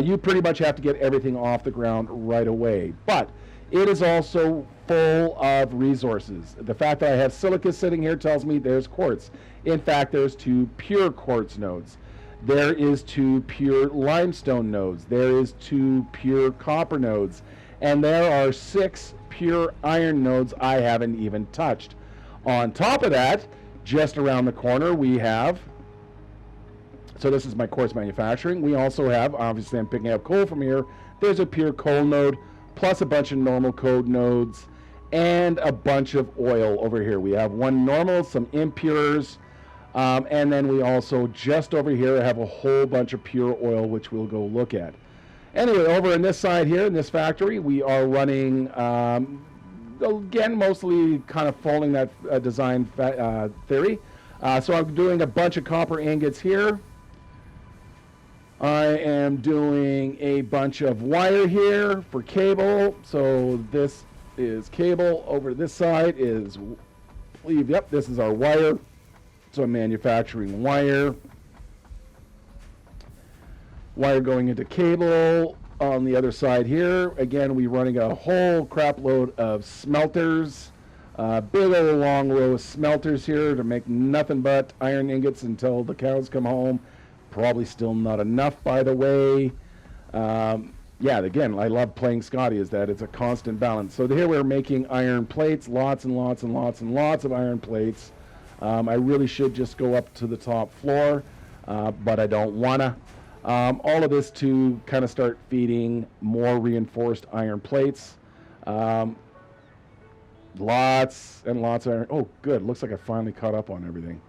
You pretty much have to get everything off the ground right away. But it is also full of resources. The fact that I have silica sitting here tells me there's quartz. In fact, there's 2 pure quartz nodes. There is 2 pure limestone nodes. There is 2 pure copper nodes. And there are 6 pure iron nodes I haven't even touched. On top of that, just around the corner, we have, so this is my quartz manufacturing. We also have, obviously I'm picking up coal from here, there's a pure coal node, plus a bunch of normal coal nodes, and a bunch of oil over here. We have 1 normal, some impures, and then we also, just over here, have a whole bunch of pure oil, which we'll go look at. Anyway, over on this side here, in this factory, we are running, again, mostly kind of following that design theory. So I'm doing a bunch of copper ingots here. I am doing a bunch of wire here for cable. So this is cable. Over this side is, yep, this is our wire. So I'm manufacturing wire. Wire going into cable. On the other side here, again, we're running a whole crap load of smelters. Big old long row of smelters here to make nothing but iron ingots until the cows come home. Probably still not enough, by the way. Yeah, again, I love playing Scotty, is that it's a constant balance. So here we're making iron plates, lots and lots and lots and lots of iron plates. I really should just go up to the top floor, but I don't want to. All of this to kind of start feeding more reinforced iron plates. Lots and lots of iron. Oh, good. Looks like I finally caught up on everything.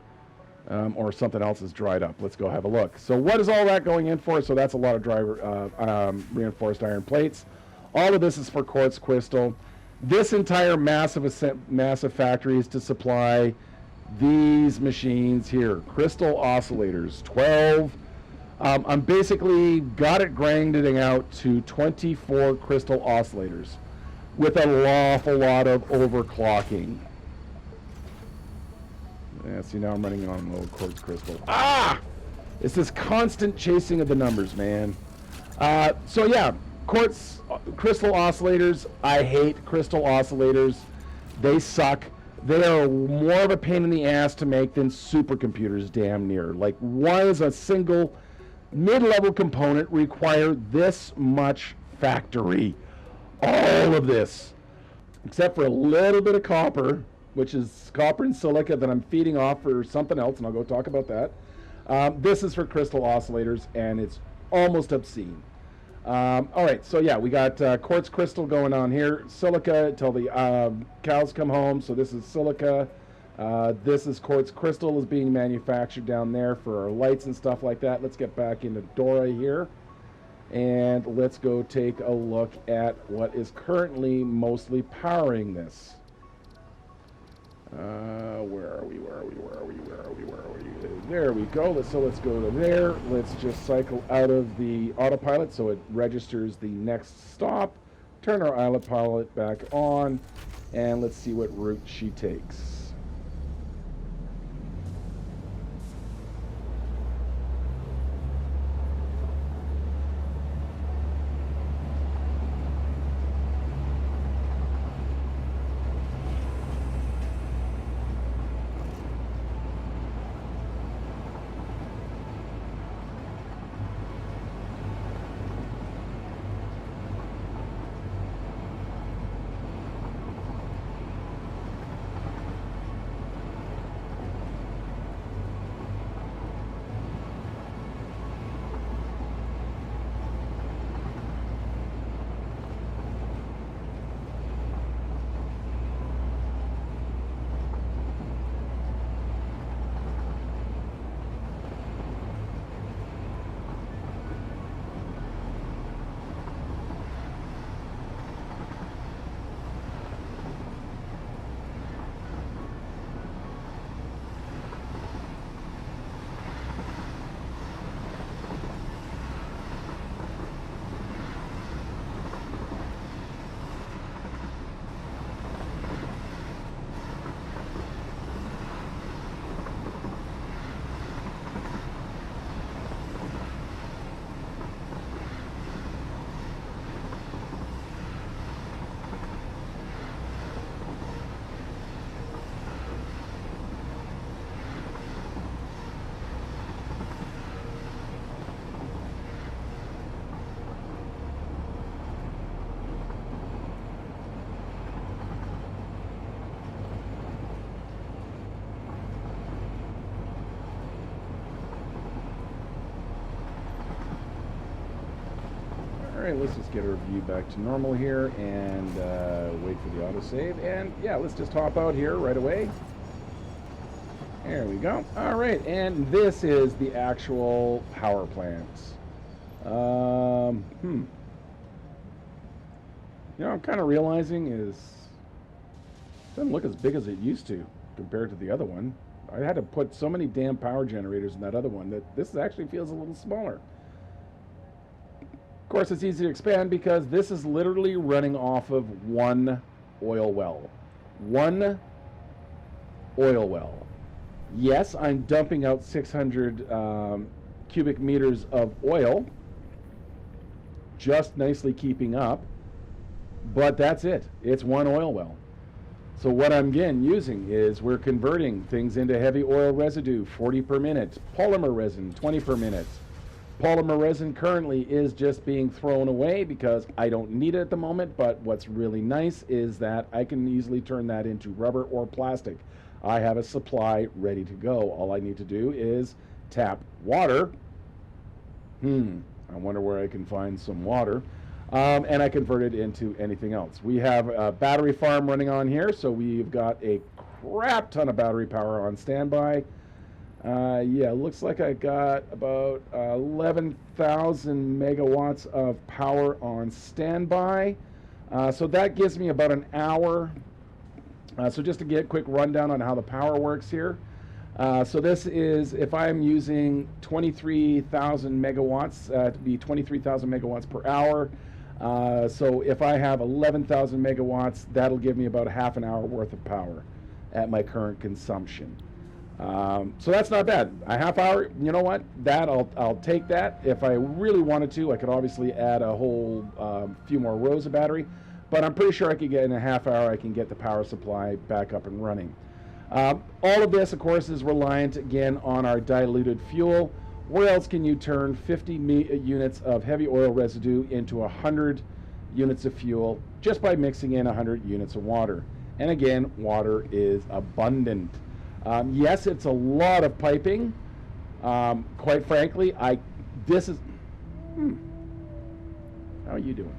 Or something else is dried up. Let's go have a look. So what is all that going in for? So that's a lot of reinforced iron plates. All of this is for quartz crystal. This entire massive factory is to supply these machines here. Crystal oscillators, 12. I'm basically got it grinding out to 24 crystal oscillators with an awful lot of overclocking. Yeah, see, now I'm running on a little quartz crystal. It's this constant chasing of the numbers, man. So yeah, quartz crystal oscillators. I hate crystal oscillators. They suck. They are more of a pain in the ass to make than supercomputers, damn near. Like, why does a single mid-level component require this much factory? All of this, except for a little bit of copper, which is copper and silica that I'm feeding off for something else, and I'll go talk about that. This is for crystal oscillators, and it's almost obscene. All right, so yeah, we got quartz crystal going on here, silica till the cows come home. So this is silica. This is quartz crystal is being manufactured down there for our lights and stuff like that. Let's get back into Dora here, and let's go take a look at what is currently mostly powering this. Where are we? There we go. So let's go to there. Let's just cycle out of the autopilot so it registers the next stop. Turn our autopilot back on, and let's see what route she takes. Alright, let's just get our view back to normal here and wait for the autosave. And yeah, let's just hop out here right away. There we go. Alright, and this is the actual power plant. You know, I'm kind of realizing is it doesn't look as big as it used to compared to the other one. I had to put so many damn power generators in that other one that this actually feels a little smaller. Of course, it's easy to expand because this is literally running off of one oil well. One oil well. Yes, I'm dumping out 600 cubic meters of oil, just nicely keeping up, but that's it. It's one oil well. So what I'm again using is we're converting things into heavy oil residue, 40 per minute, polymer resin, 20 per minute. Polymer resin currently is just being thrown away because I don't need it at the moment, but what's really nice is that I can easily turn that into rubber or plastic. I have a supply ready to go. All I need to do is tap water. I wonder where I can find some water. And I convert it into anything else. We have a battery farm running on here, so we've got a crap ton of battery power on standby. Yeah, looks like I got about 11,000 megawatts of power on standby. So that gives me about an hour. So just to get a quick rundown on how the power works here. So this is, if I'm using 23,000 megawatts, to be 23,000 megawatts per hour. So if I have 11,000 megawatts, that'll give me about half an hour worth of power at my current consumption. So that's not bad. A half hour, you know what? That I'll take that. If I really wanted to, I could obviously add a whole few more rows of battery. but I'm pretty sure I could get in a half hour, I can get the power supply back up and running. All of this, of course, is reliant, again, on our diluted fuel. Where else can you turn 50 units of heavy oil residue into 100 units of fuel? Just by mixing in 100 units of water. And again, water is abundant. Yes, it's a lot of piping. Quite frankly, this is... How are you doing?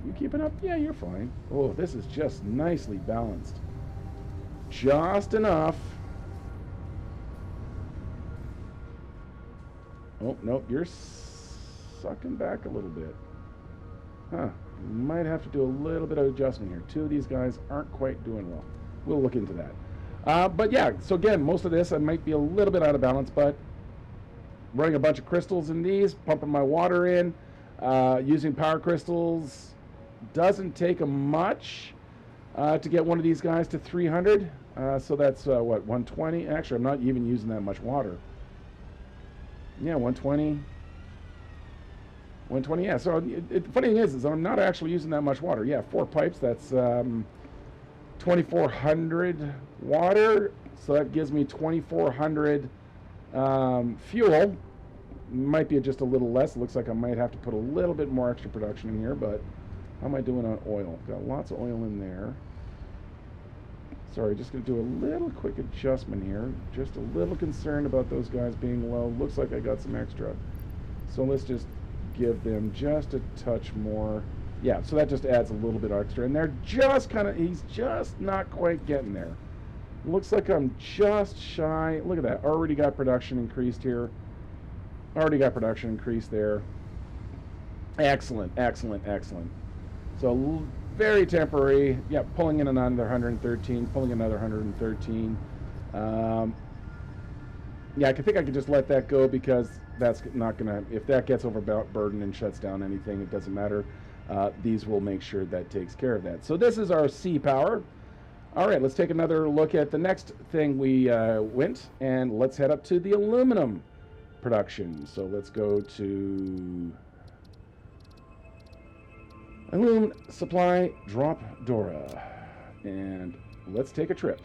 You keeping up? Yeah, you're fine. Oh, this is just nicely balanced. Just enough. Oh, nope, you're sucking back a little bit. Huh. Might have to do a little bit of adjustment here. Two of these guys aren't quite doing well. We'll look into that. But yeah, so again, most of this I might be a little bit out of balance, but running a bunch of crystals in these, pumping my water in, using power crystals doesn't take much to get one of these guys to 300. So that's what, 120? Actually, I'm not even using that much water. Yeah, 120. 120, yeah. So the funny thing is I'm not actually using that much water. Yeah, 4 pipes, that's 2,400 water. So that gives me 2,400 fuel. Might be just a little less. It looks like I might have to put a little bit more extra production in here, but how am I doing on oil? Got lots of oil in there. Sorry, just going to do a little quick adjustment here. Just a little concerned about those guys being low. Looks like I got some extra. So let's just give them just a touch more. Yeah, so that just adds a little bit extra. And they're just kind of, he's just not quite getting there. Looks like I'm just shy. Look at that. Already got production increased here. Already got production increased there. Excellent, excellent, excellent. So very temporary. Yeah, pulling in another 113, pulling another 113. Yeah, I think I could just let that go because that's not going to, if that gets overburdened and shuts down anything, it doesn't matter. These will make sure that takes care of that. So this is our C power. All right, let's take another look at the next thing we went, and let's head up to the aluminum production. So let's go to aluminum supply drop Dora, and let's take a trip.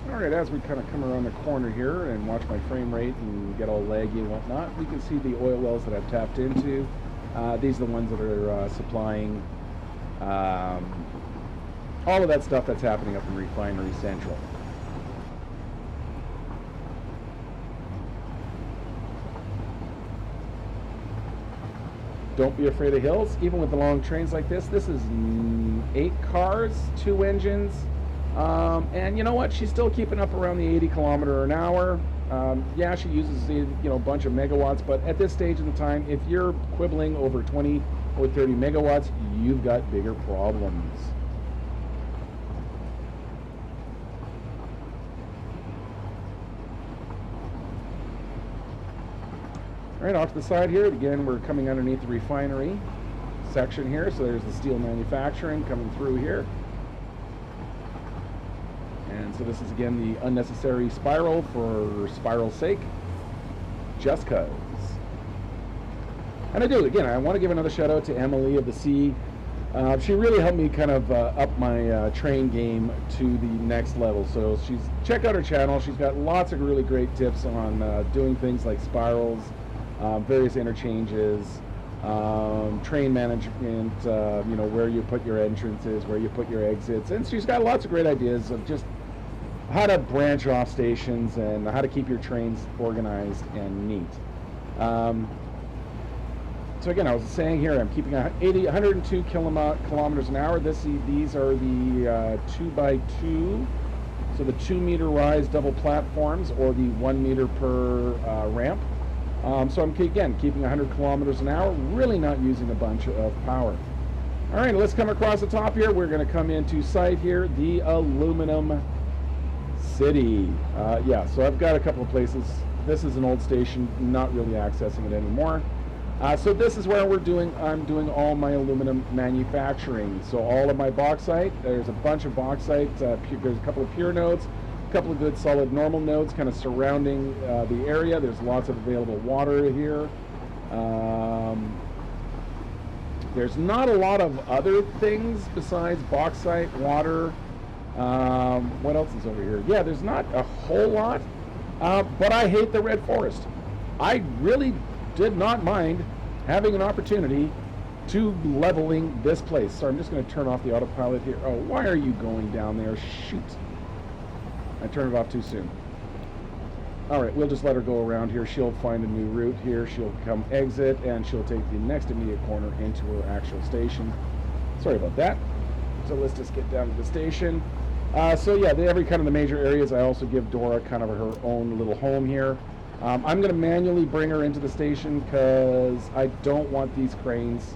Alright, as we kind of come around the corner here and watch my frame rate and get all laggy and whatnot, we can see the oil wells that I've tapped into. These are the ones that are supplying all of that stuff that's happening up in Refinery Central. Don't be afraid of hills, even with the long trains like this. This is 8 cars, 2 engines. And you know what? She's still keeping up around the 80 kilometer an hour. Yeah, she uses a bunch of megawatts, but at this stage in the time, if you're quibbling over 20 or 30 megawatts, you've got bigger problems. All right, off to the side here, again, we're coming underneath the refinery section here, so there's the steel manufacturing coming through here. And so this is, again, the unnecessary spiral for spiral's sake, just cause. And I want to give another shout out to Emily of the Sea. She really helped me kind of up my train game to the next level. So check out her channel. She's got lots of really great tips on doing things like spirals, various interchanges, train management, where you put your entrances, where you put your exits. And she's got lots of great ideas of just how to branch off stations and how to keep your trains organized and neat. So again, I was saying here, I'm keeping 102 kilometers an hour. These are the 2x2, so the 2-meter rise double platforms, or the 1 meter per ramp. So I'm keeping 100 kilometers an hour, really not using a bunch of power. All right, let's come across the top here. We're going to come into sight here, the Aluminum City. So I've got a couple of places. This is an old station, not really accessing it anymore. So this is where I'm doing all my aluminum manufacturing. So all of my bauxite, there's a bunch of bauxite, there's a couple of pure nodes, a couple of good solid normal nodes kind of surrounding the area. There's lots of available water here. There's not a lot of other things besides bauxite, water. What else is over here? Yeah, there's not a whole lot, but I hate the red forest. I really did not mind having an opportunity to leveling this place. So I'm just going to turn off the autopilot here. Oh, why are you going down there? Shoot. I turned it off too soon. All right, we'll just let her go around here. She'll find a new route here. She'll come exit, and she'll take the next immediate corner into her actual station. Sorry about that. So let's just get down to the station. Every kind of the major areas, I also give Dora kind of her own little home here. I'm going to manually bring her into the station because I don't want these cranes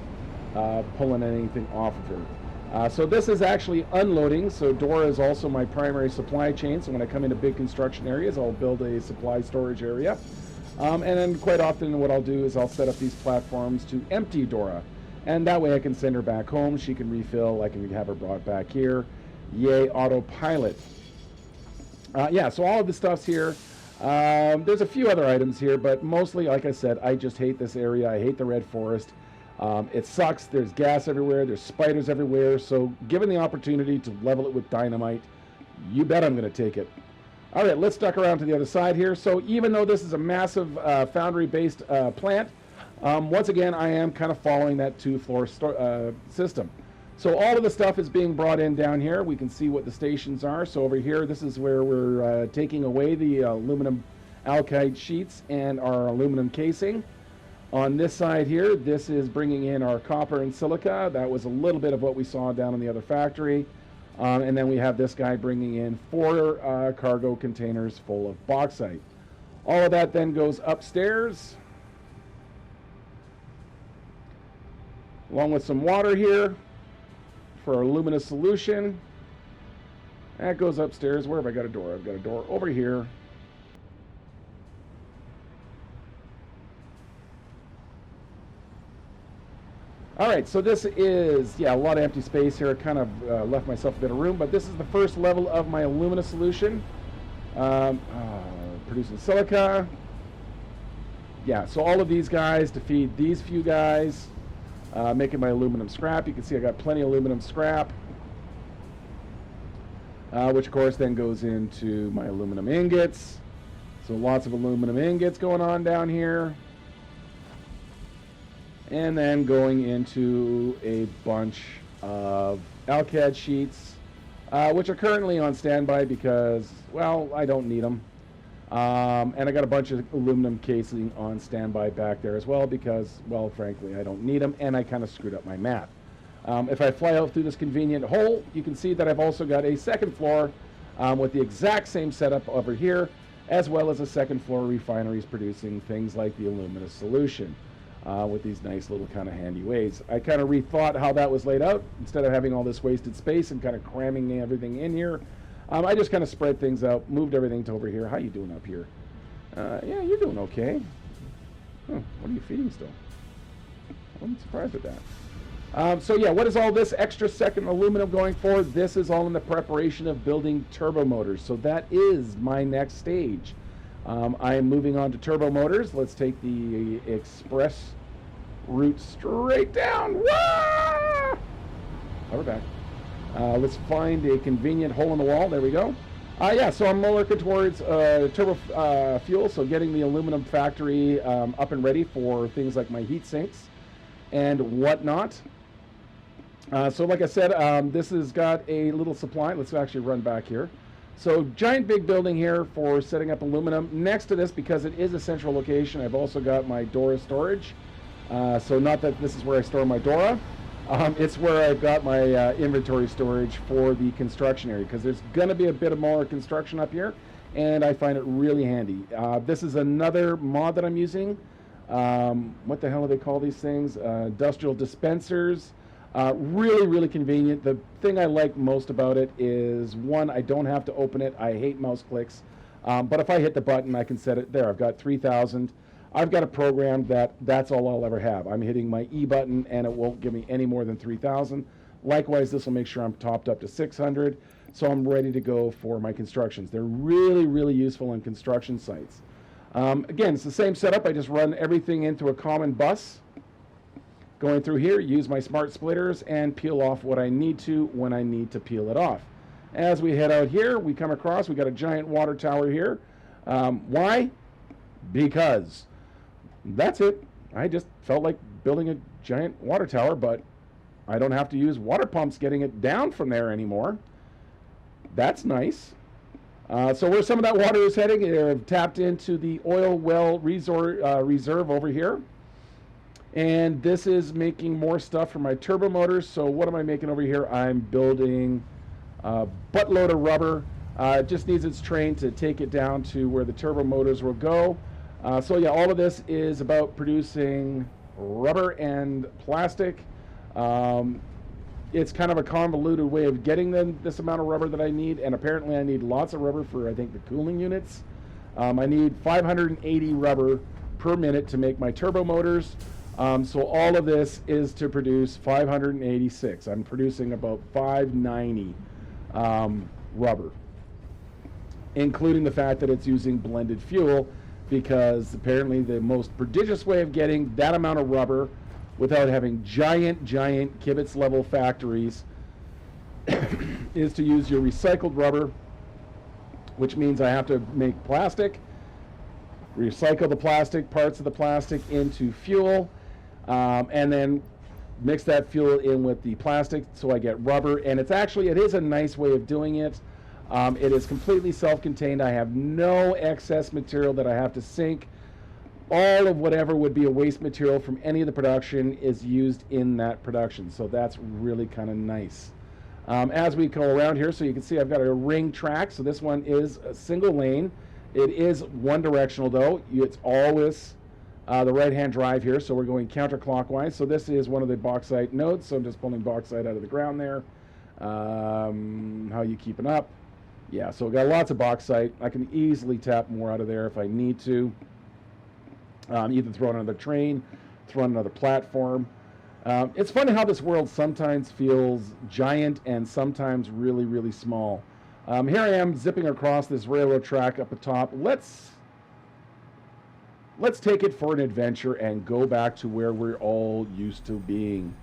pulling anything off of her. So this is actually unloading. So Dora is also my primary supply chain. So when I come into big construction areas, I'll build a supply storage area. And then quite often what I'll do is I'll set up these platforms to empty Dora. And that way I can send her back home. She can refill. I can have her brought back here. Yay, autopilot. So all of the stuff's here. There's a few other items here, but mostly, like I said, I just hate this area. I hate the red forest. It sucks. There's gas everywhere. There's spiders everywhere. So given the opportunity to level it with dynamite, you bet I'm going to take it. All right, let's duck around to the other side here. So even though this is a massive foundry-based plant, once again, I am kind of following that two-floor system. So all of the stuff is being brought in down here. We can see what the stations are. So over here, this is where we're taking away the aluminum alkyd sheets and our aluminum casing. On this side here, this is bringing in our copper and silica. That was a little bit of what we saw down in the other factory. And then we have this guy bringing in 4 cargo containers full of bauxite. All of that then goes upstairs, along with some water here for our aluminum solution. That goes upstairs. Where have I got a door? I've got a door over here. All right, so this is, a lot of empty space here. I kind of left myself a bit of room, but this is the first level of my aluminum solution. Producing silica. Yeah, so all of these guys to feed these few guys. Making my aluminum scrap. You can see I got plenty of aluminum scrap, which of course then goes into my aluminum ingots. So lots of aluminum ingots going on down here. And then going into a bunch of alkyd sheets, which are currently on standby because, well, I don't need them. And I got a bunch of aluminum casing on standby back there as well because, well, frankly, I don't need them, and I kind of screwed up my math. If I fly out through this convenient hole, you can see that I've also got a second floor with the exact same setup over here, as well as a second floor refineries producing things like the aluminum solution with these nice little kind of handy ways. I kind of rethought how that was laid out. Instead of having all this wasted space and kind of cramming everything in here, I just kind of spread things out, moved everything to over here. How you doing up here? Yeah, you're doing okay. What are you feeding still? I'm surprised at that. What is all this extra second aluminum going for? This is all in the preparation of building turbo motors. So that is my next stage. I am moving on to turbo motors. Let's take the express route straight down. Wah! We're back. Let's find a convenient hole in the wall. There we go. So I'm working towards turbo fuel, so getting the aluminum factory up and ready for things like my heat sinks. and whatnot. So like I said, this has got a little supply. Let's actually run back here. So giant big building here for setting up aluminum. Next to this, because it is a central location, I've also got my Dora storage. So not that this is where I store my Dora. It's where I've got my inventory storage for the construction area, because there's going to be a bit of more construction up here, and I find it really handy. This is another mod that I'm using. What the hell do they call these things? Industrial dispensers. Really, really convenient. The thing I like most about it is, one, I don't have to open it. I hate mouse clicks. But if I hit the button, I can set it there. I've got 3,000. I've got a program that's all I'll ever have. I'm hitting my E button, and it won't give me any more than 3,000. Likewise, this will make sure I'm topped up to 600, so I'm ready to go for my constructions. They're really, really useful on construction sites. Again, it's the same setup. I just run everything into a common bus. Going through here, use my smart splitters and peel off what I need to when I need to peel it off. As we head out here, we come across, we got a giant water tower here. Why? Because that's it. I just felt like building a giant water tower, but I don't have to use water pumps getting it down from there anymore. That's nice. So where some of that water is heading, I've tapped into the oil well reserve over here. And this is making more stuff for my turbo motors. So what am I making over here? I'm building a buttload of rubber. It just needs its train to take it down to where the turbo motors will go. So yeah, all of this is about producing rubber and plastic. It's kind of a convoluted way of getting this amount of rubber that I need, and apparently I need lots of rubber for, I think, the cooling units. I need 580 rubber per minute to make my turbo motors. So all of this is to produce 586. I'm producing about 590 rubber, including the fact that it's using blended fuel, because apparently the most prodigious way of getting that amount of rubber without having giant kibitz level factories is to use your recycled rubber, which means I have to make plastic, recycle the plastic, parts of the plastic into fuel, and then mix that fuel in with the plastic so I get rubber. And it is a nice way of doing it. It is completely self-contained. I have no excess material that I have to sink. All of whatever would be a waste material from any of the production is used in that production. So that's really kind of nice. As we go around here, so you can see I've got a ring track. So this one is a single lane. It is one directional though. It's always the right-hand drive here, so we're going counterclockwise. So this is one of the bauxite nodes, so I'm just pulling bauxite out of the ground there. How you keeping up? Yeah, so we've got lots of bauxite. I can easily tap more out of there if I need to. Either throw it on another train, throw on another platform. It's funny how this world sometimes feels giant and sometimes really, really small. Here I am zipping across this railroad track up the top. Let's take it for an adventure and go back to where we're all used to being,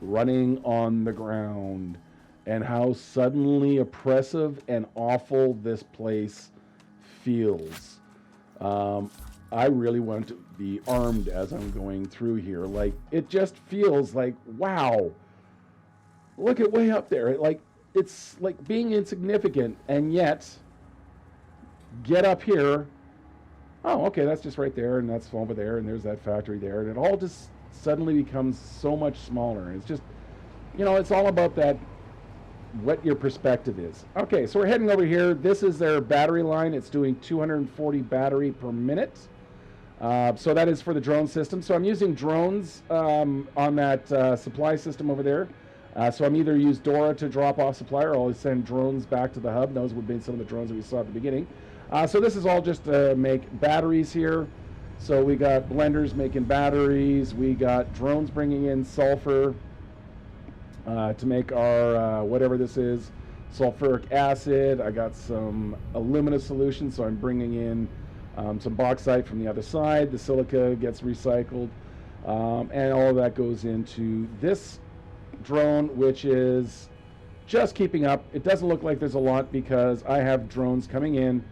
running on the ground, and how suddenly oppressive and awful this place feels. I really want to be armed as I'm going through here. Like, it just feels like, wow, look at way up there. It's like being insignificant, and yet get up here. Oh, okay, that's just right there, and that's over there, and there's that factory there, and it all just suddenly becomes so much smaller. It's just, it's all about that, what your perspective is. Okay, so we're heading over here. This is their battery line. It's doing 240 battery per minute. So that is for the drone system. So I'm using drones on that supply system over there. So I'm either use Dora to drop off supply, or I'll send drones back to the hub. Those would be some of the drones that we saw at the beginning. So this is all just to make batteries here. So we got blenders making batteries. We got drones bringing in sulfur to make our whatever this is, sulfuric acid. I got some alumina solution, so I'm bringing in some bauxite from the other side. The silica gets recycled, and all of that goes into this drone, which is just keeping up. It doesn't look like there's a lot because I have drones coming in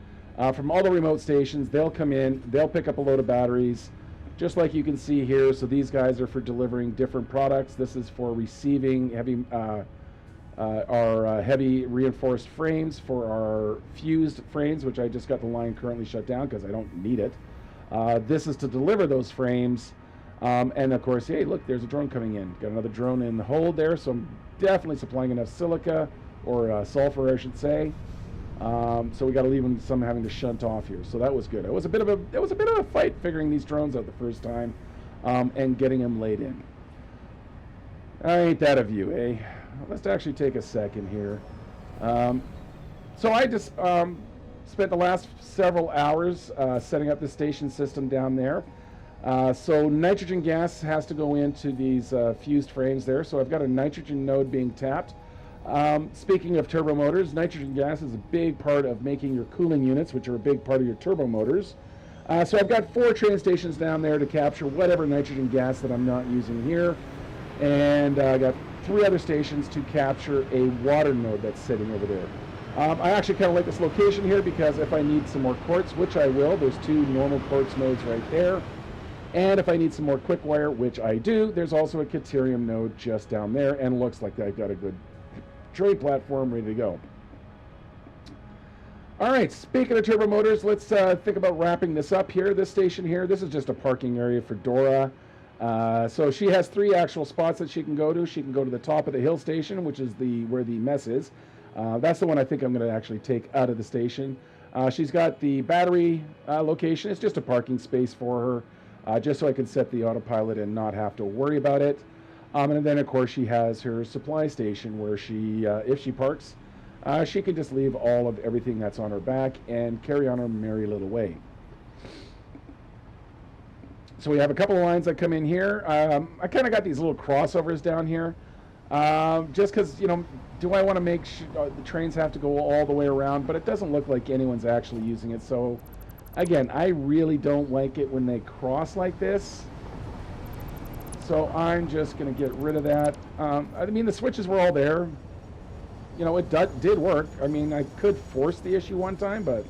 from all the remote stations. They'll come in, they'll pick up a load of batteries, just like you can see here. So these guys are for delivering different products. This is for receiving heavy our heavy reinforced frames for our fused frames, which I just got the line currently shut down because I don't need it. This is to deliver those frames. And of course, hey, look, there's a drone coming in. Got another drone in the hold there, so I'm definitely supplying enough silica, or sulfur, I should say. So we got to leave them some having to shunt off here. So that was good. It was a bit of a fight figuring these drones out the first time, and getting them laid in. Ain't that a view, eh? Let's actually take a second here. So I just spent the last several hours setting up the station system down there. So nitrogen gas has to go into these fused frames there. So I've got a nitrogen node being tapped. Speaking of turbo motors, nitrogen gas is a big part of making your cooling units, which are a big part of your turbo motors. So I've got 4 train stations down there to capture whatever nitrogen gas that I'm not using here. And I got 3 other stations to capture a water node that's sitting over there. I actually kind of like this location here because if I need some more quartz, which I will, there's 2 normal quartz nodes right there. And if I need some more quick wire, which I do, there's also a Caterium node just down there, and looks like I've got a good trade platform ready to go. All right, speaking of turbo motors, let's think about wrapping this up here. This station here, this is just a parking area for Dora. So she has 3 actual spots that she can go to. She can go to the top of the hill station, which is where the mess is. That's the one I think I'm going to actually take out of the station. She's got the battery location. It's just a parking space for her, just so I can set the autopilot and not have to worry about it. And then, of course, she has her supply station where she, if she parks, she can just leave all of everything that's on her back and carry on her merry little way. So we have a couple of lines that come in here. I kind of got these little crossovers down here, just because, you know, do I want to make the trains have to go all the way around? But it doesn't look like anyone's actually using it. So, again, I really don't like it when they cross like this. So I'm just going to get rid of that. I mean, the switches were all there. You know, it did work. I mean, I could force the issue one time, but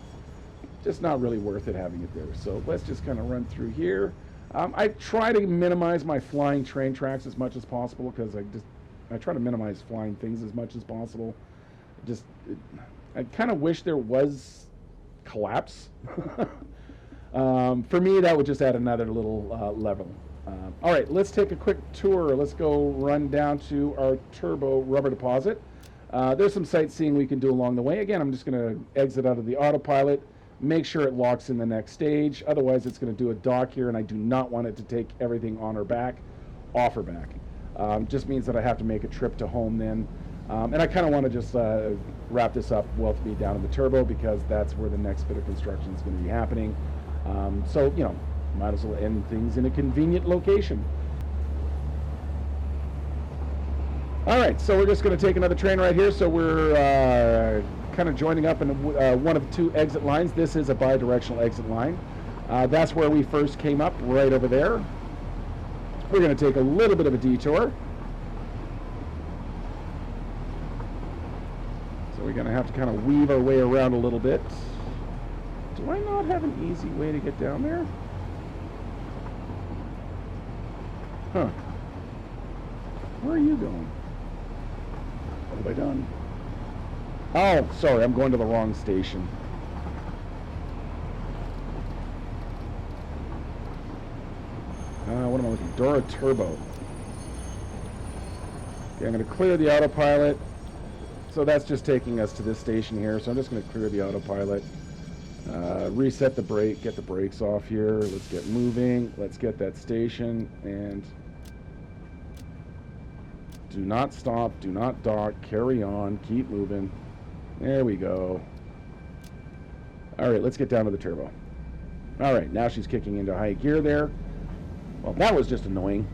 just not really worth it having it there. So let's just kind of run through here. I try to minimize my flying train tracks as much as possible because I try to minimize flying things as much as possible. I kind of wish there was collapse. For me, that would just add another little level. All right, let's take a quick tour. Let's go run down to our turbo rubber deposit. There's some sightseeing we can do along the way. Again, I'm just going to exit out of the autopilot, make sure it locks in the next stage. Otherwise, it's going to do a dock here, and I do not want it to take everything on her back, off her back. Just means that I have to make a trip to home then. And I kind of want to just wrap this up well to be down in the turbo because that's where the next bit of construction is going to be happening. So, you know, might as well end things in a convenient location. All right, so we're just going to take another train right here. So we're kind of joining up in one of 2 exit lines. This is a bi-directional exit line. That's where we first came up, right over there. We're going to take a little bit of a detour. So we're going to have to kind of weave our way around a little bit. Do I not have an easy way to get down there? Huh. Where are you going? What have I done? Oh, sorry, I'm going to the wrong station. What am I looking? Dora Turbo. Okay, I'm going to clear the autopilot. So that's just taking us to this station here. So I'm just going to clear the autopilot. Reset the brake, get the brakes off here. Let's get moving. Let's get that station. And do not stop, do not dock, carry on, keep moving. There we go. All right, let's get down to the turbo. All right, now she's kicking into high gear there. Well, that was just annoying.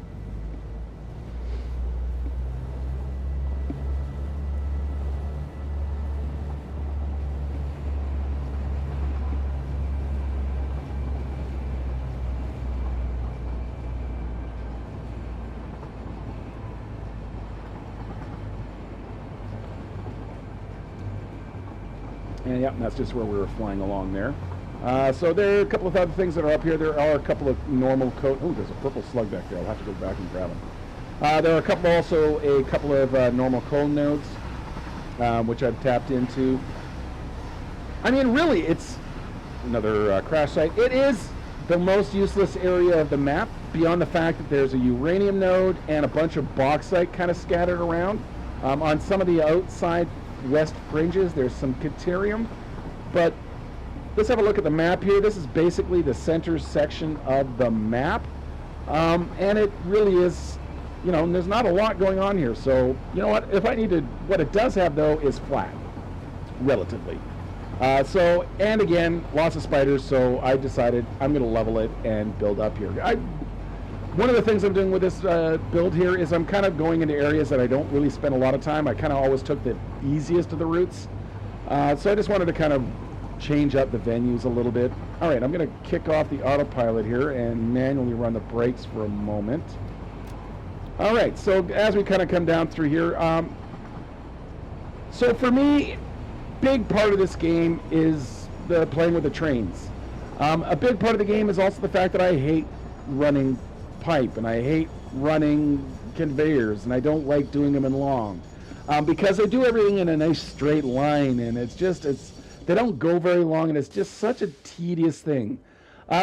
And yep, that's just where we were flying along there. So there are a couple of other things that are up here. There are a couple of normal cone. Oh, there's a purple slug back there. I'll have to go back and grab them. There are a couple of normal cone nodes, which I've tapped into. I mean, really, it's another crash site. It is the most useless area of the map, beyond the fact that there's a uranium node and a bunch of bauxite kind of scattered around. On some of the outside west fringes, there's some caterium. But let's have a look at the map here. This is basically the center section of the map. And it really is, you know, there's not a lot going on here. So, you know what, if I need to, what it does have, though, is flat, relatively. And again, lots of spiders, so I decided I'm going to level it and build up here. One of the things I'm doing with this build here is I'm kind of going into areas that I don't really spend a lot of time. I kind of always took the easiest of the routes. So I just wanted to kind of change up the venues a little bit. All right, I'm going to kick off the autopilot here and manually run the brakes for a moment. All right, so as we kind of come down through here, so for me, big part of this game is the playing with the trains. A big part of the game is also the fact that I hate running pipe and I hate running conveyors and I don't like doing them in long because they do everything in a nice straight line and they don't go very long and it's just such a tedious thing.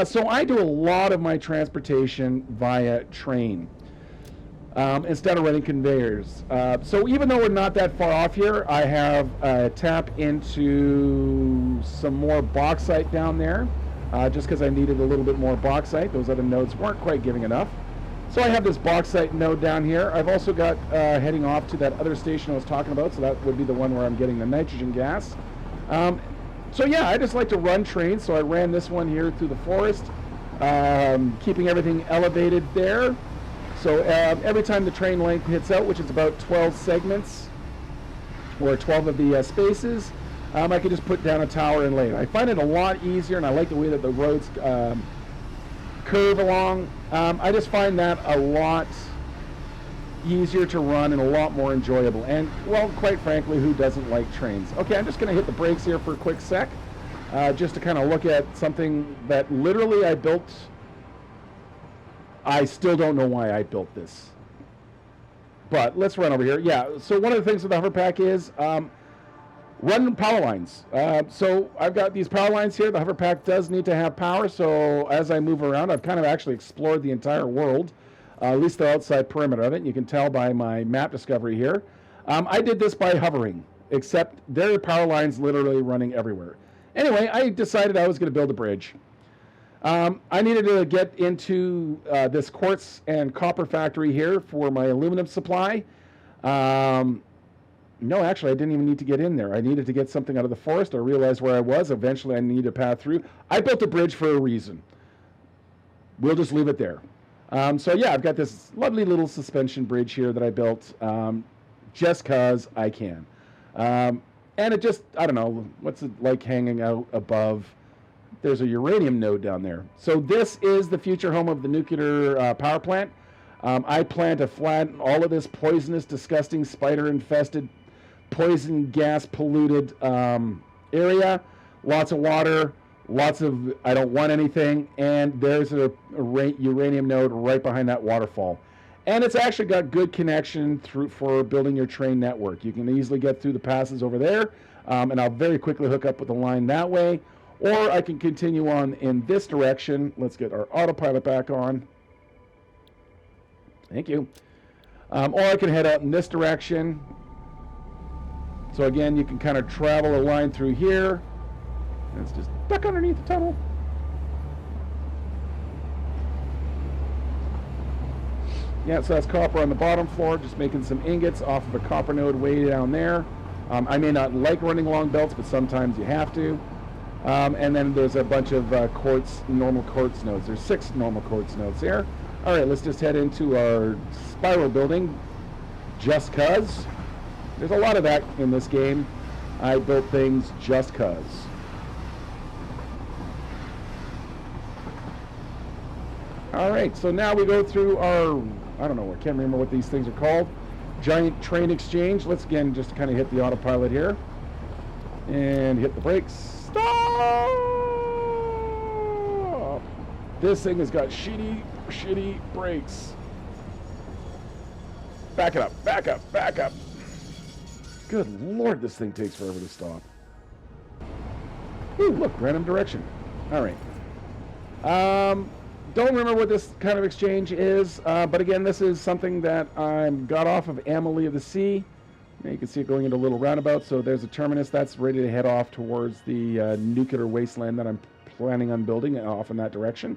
So I do a lot of my transportation via train. Instead of running conveyors. So even though we're not that far off here, I have tap into some more bauxite down there, just because I needed a little bit more bauxite. Those other nodes weren't quite giving enough. So I have this bauxite node down here. I've also got heading off to that other station I was talking about, so that would be the one where I'm getting the nitrogen gas. So yeah, I just like to run trains, so I ran this one here through the forest, keeping everything elevated there. So every time the train length hits out, which is about 12 segments, or 12 of the spaces, I can just put down a tower and lay it. I find it a lot easier, and I like the way that the roads curve along. I just find that a lot easier to run and a lot more enjoyable. And, well, quite frankly, who doesn't like trains? Okay, I'm just going to hit the brakes here for a quick sec, just to kind of look at something that literally I built. I still don't know why I built this. But let's run over here. Yeah, so one of the things with the hover pack is run power lines. So I've got these power lines here. The hover pack does need to have power, so as I move around, I've kind of actually explored the entire world, at least the outside perimeter of it. You can tell by my map discovery here. I did this by hovering, except there are power lines literally running everywhere. Anyway, I decided I was going to build a bridge. I needed to get into this quartz and copper factory here for my aluminum supply. No, actually, I didn't even need to get in there. I needed to get something out of the forest. I realized where I was. Eventually, I needed to path through. I built a bridge for a reason. We'll just leave it there. So yeah, I've got this lovely little suspension bridge here that I built just because I can. And it just, I don't know, what's it like hanging out above? There's a uranium node down there. So this is the future home of the nuclear power plant. I plan to flatten all of this poisonous, disgusting, spider-infested, poison gas polluted area. Lots of water, lots of I don't want anything, and there's a uranium node right behind that waterfall. And it's actually got good connection through for building your train network. You can easily get through the passes over there, and I'll very quickly hook up with the line that way. Or I can continue on in this direction. Let's get our autopilot back on. Thank you. Or I can head out in this direction. So again, you can kind of travel a line through here. Let's just duck underneath the tunnel. Yeah, so that's copper on the bottom floor, just making some ingots off of a copper node way down there. I may not like running long belts, but sometimes you have to. And then there's a bunch of normal quartz nodes. There's 6 normal quartz nodes here. All right, let's just head into our spiral building, just cause. There's a lot of that in this game. I built things just cause. All right, so now we go through our, I don't know, I can't remember what these things are called, giant train exchange. Let's again just kind of hit the autopilot here and hit the brakes. Stop! This thing has got shitty brakes. Back it up, back up, back up. Good Lord, this thing takes forever to stop. Ooh, look, random direction. All right. Don't remember what this kind of exchange is, but again, this is something that I got off of Amelie of the Sea. Now you can see it going into a little roundabout, so there's a terminus that's ready to head off towards the nuclear wasteland that I'm planning on building off in that direction.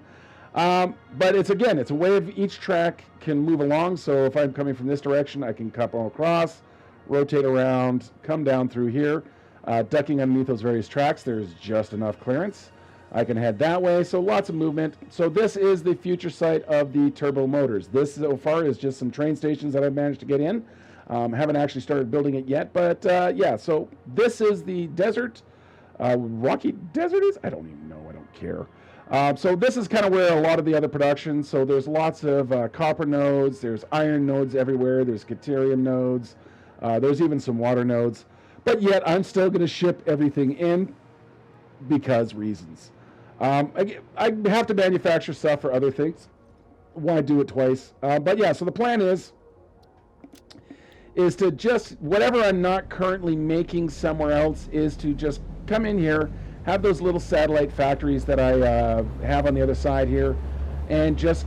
But it's a way of each track can move along, so if I'm coming from this direction, I can come across, rotate around, come down through here, ducking underneath those various tracks. There's just enough clearance. I can head that way, so lots of movement. So this is the future site of the turbo motors. This so far is just some train stations that I've managed to get in. Haven't actually started building it yet, but yeah, so this is the desert. Rocky Desert is? I don't even know, I don't care. So this is kind of where a lot of the other production, so there's lots of copper nodes, there's iron nodes everywhere, there's deuterium nodes, there's even some water nodes, but yet I'm still going to ship everything in because reasons. I have to manufacture stuff for other things. Why do it twice? But yeah, so the plan is to just, whatever I'm not currently making somewhere else, is to just come in here, have those little satellite factories that I have on the other side here, and just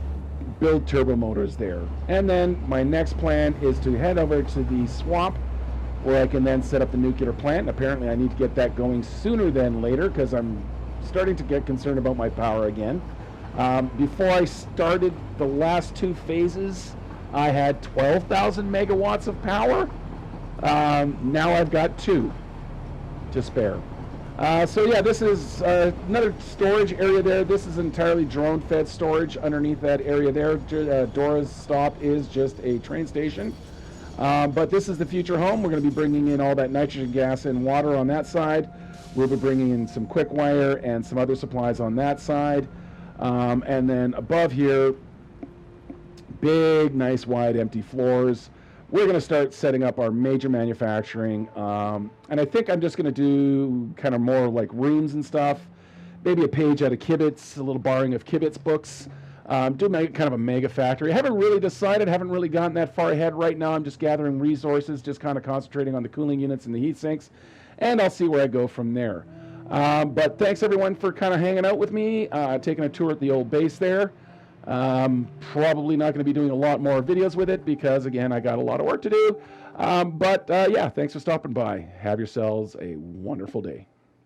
build turbo motors there. And then my next plan is to head over to the swamp, where I can then set up the nuclear plant. And apparently I need to get that going sooner than later, because I'm starting to get concerned about my power again. Before I started the last two phases, I had 12,000 megawatts of power. Now I've got 2 to spare. So yeah, this is another storage area there. This is entirely drone-fed storage underneath that area there. Dora's stop is just a train station. But this is the future home. We're going to be bringing in all that nitrogen gas and water on that side. We'll be bringing in some quick wire and some other supplies on that side. And then above here, big, nice, wide, empty floors. We're going to start setting up our major manufacturing. And I think I'm just going to do kind of more like rooms and stuff. Maybe a page out of Kibitz, a little borrowing of Kibitz books. Do kind of a mega factory. I haven't really decided, haven't really gotten that far ahead right now. I'm just gathering resources, just kind of concentrating on the cooling units and the heat sinks, and I'll see where I go from there. But thanks everyone for kind of hanging out with me, taking a tour at the old base there. Probably not going to be doing a lot more videos with it because, again, I got a lot of work to do. But yeah, thanks for stopping by. Have yourselves a wonderful day.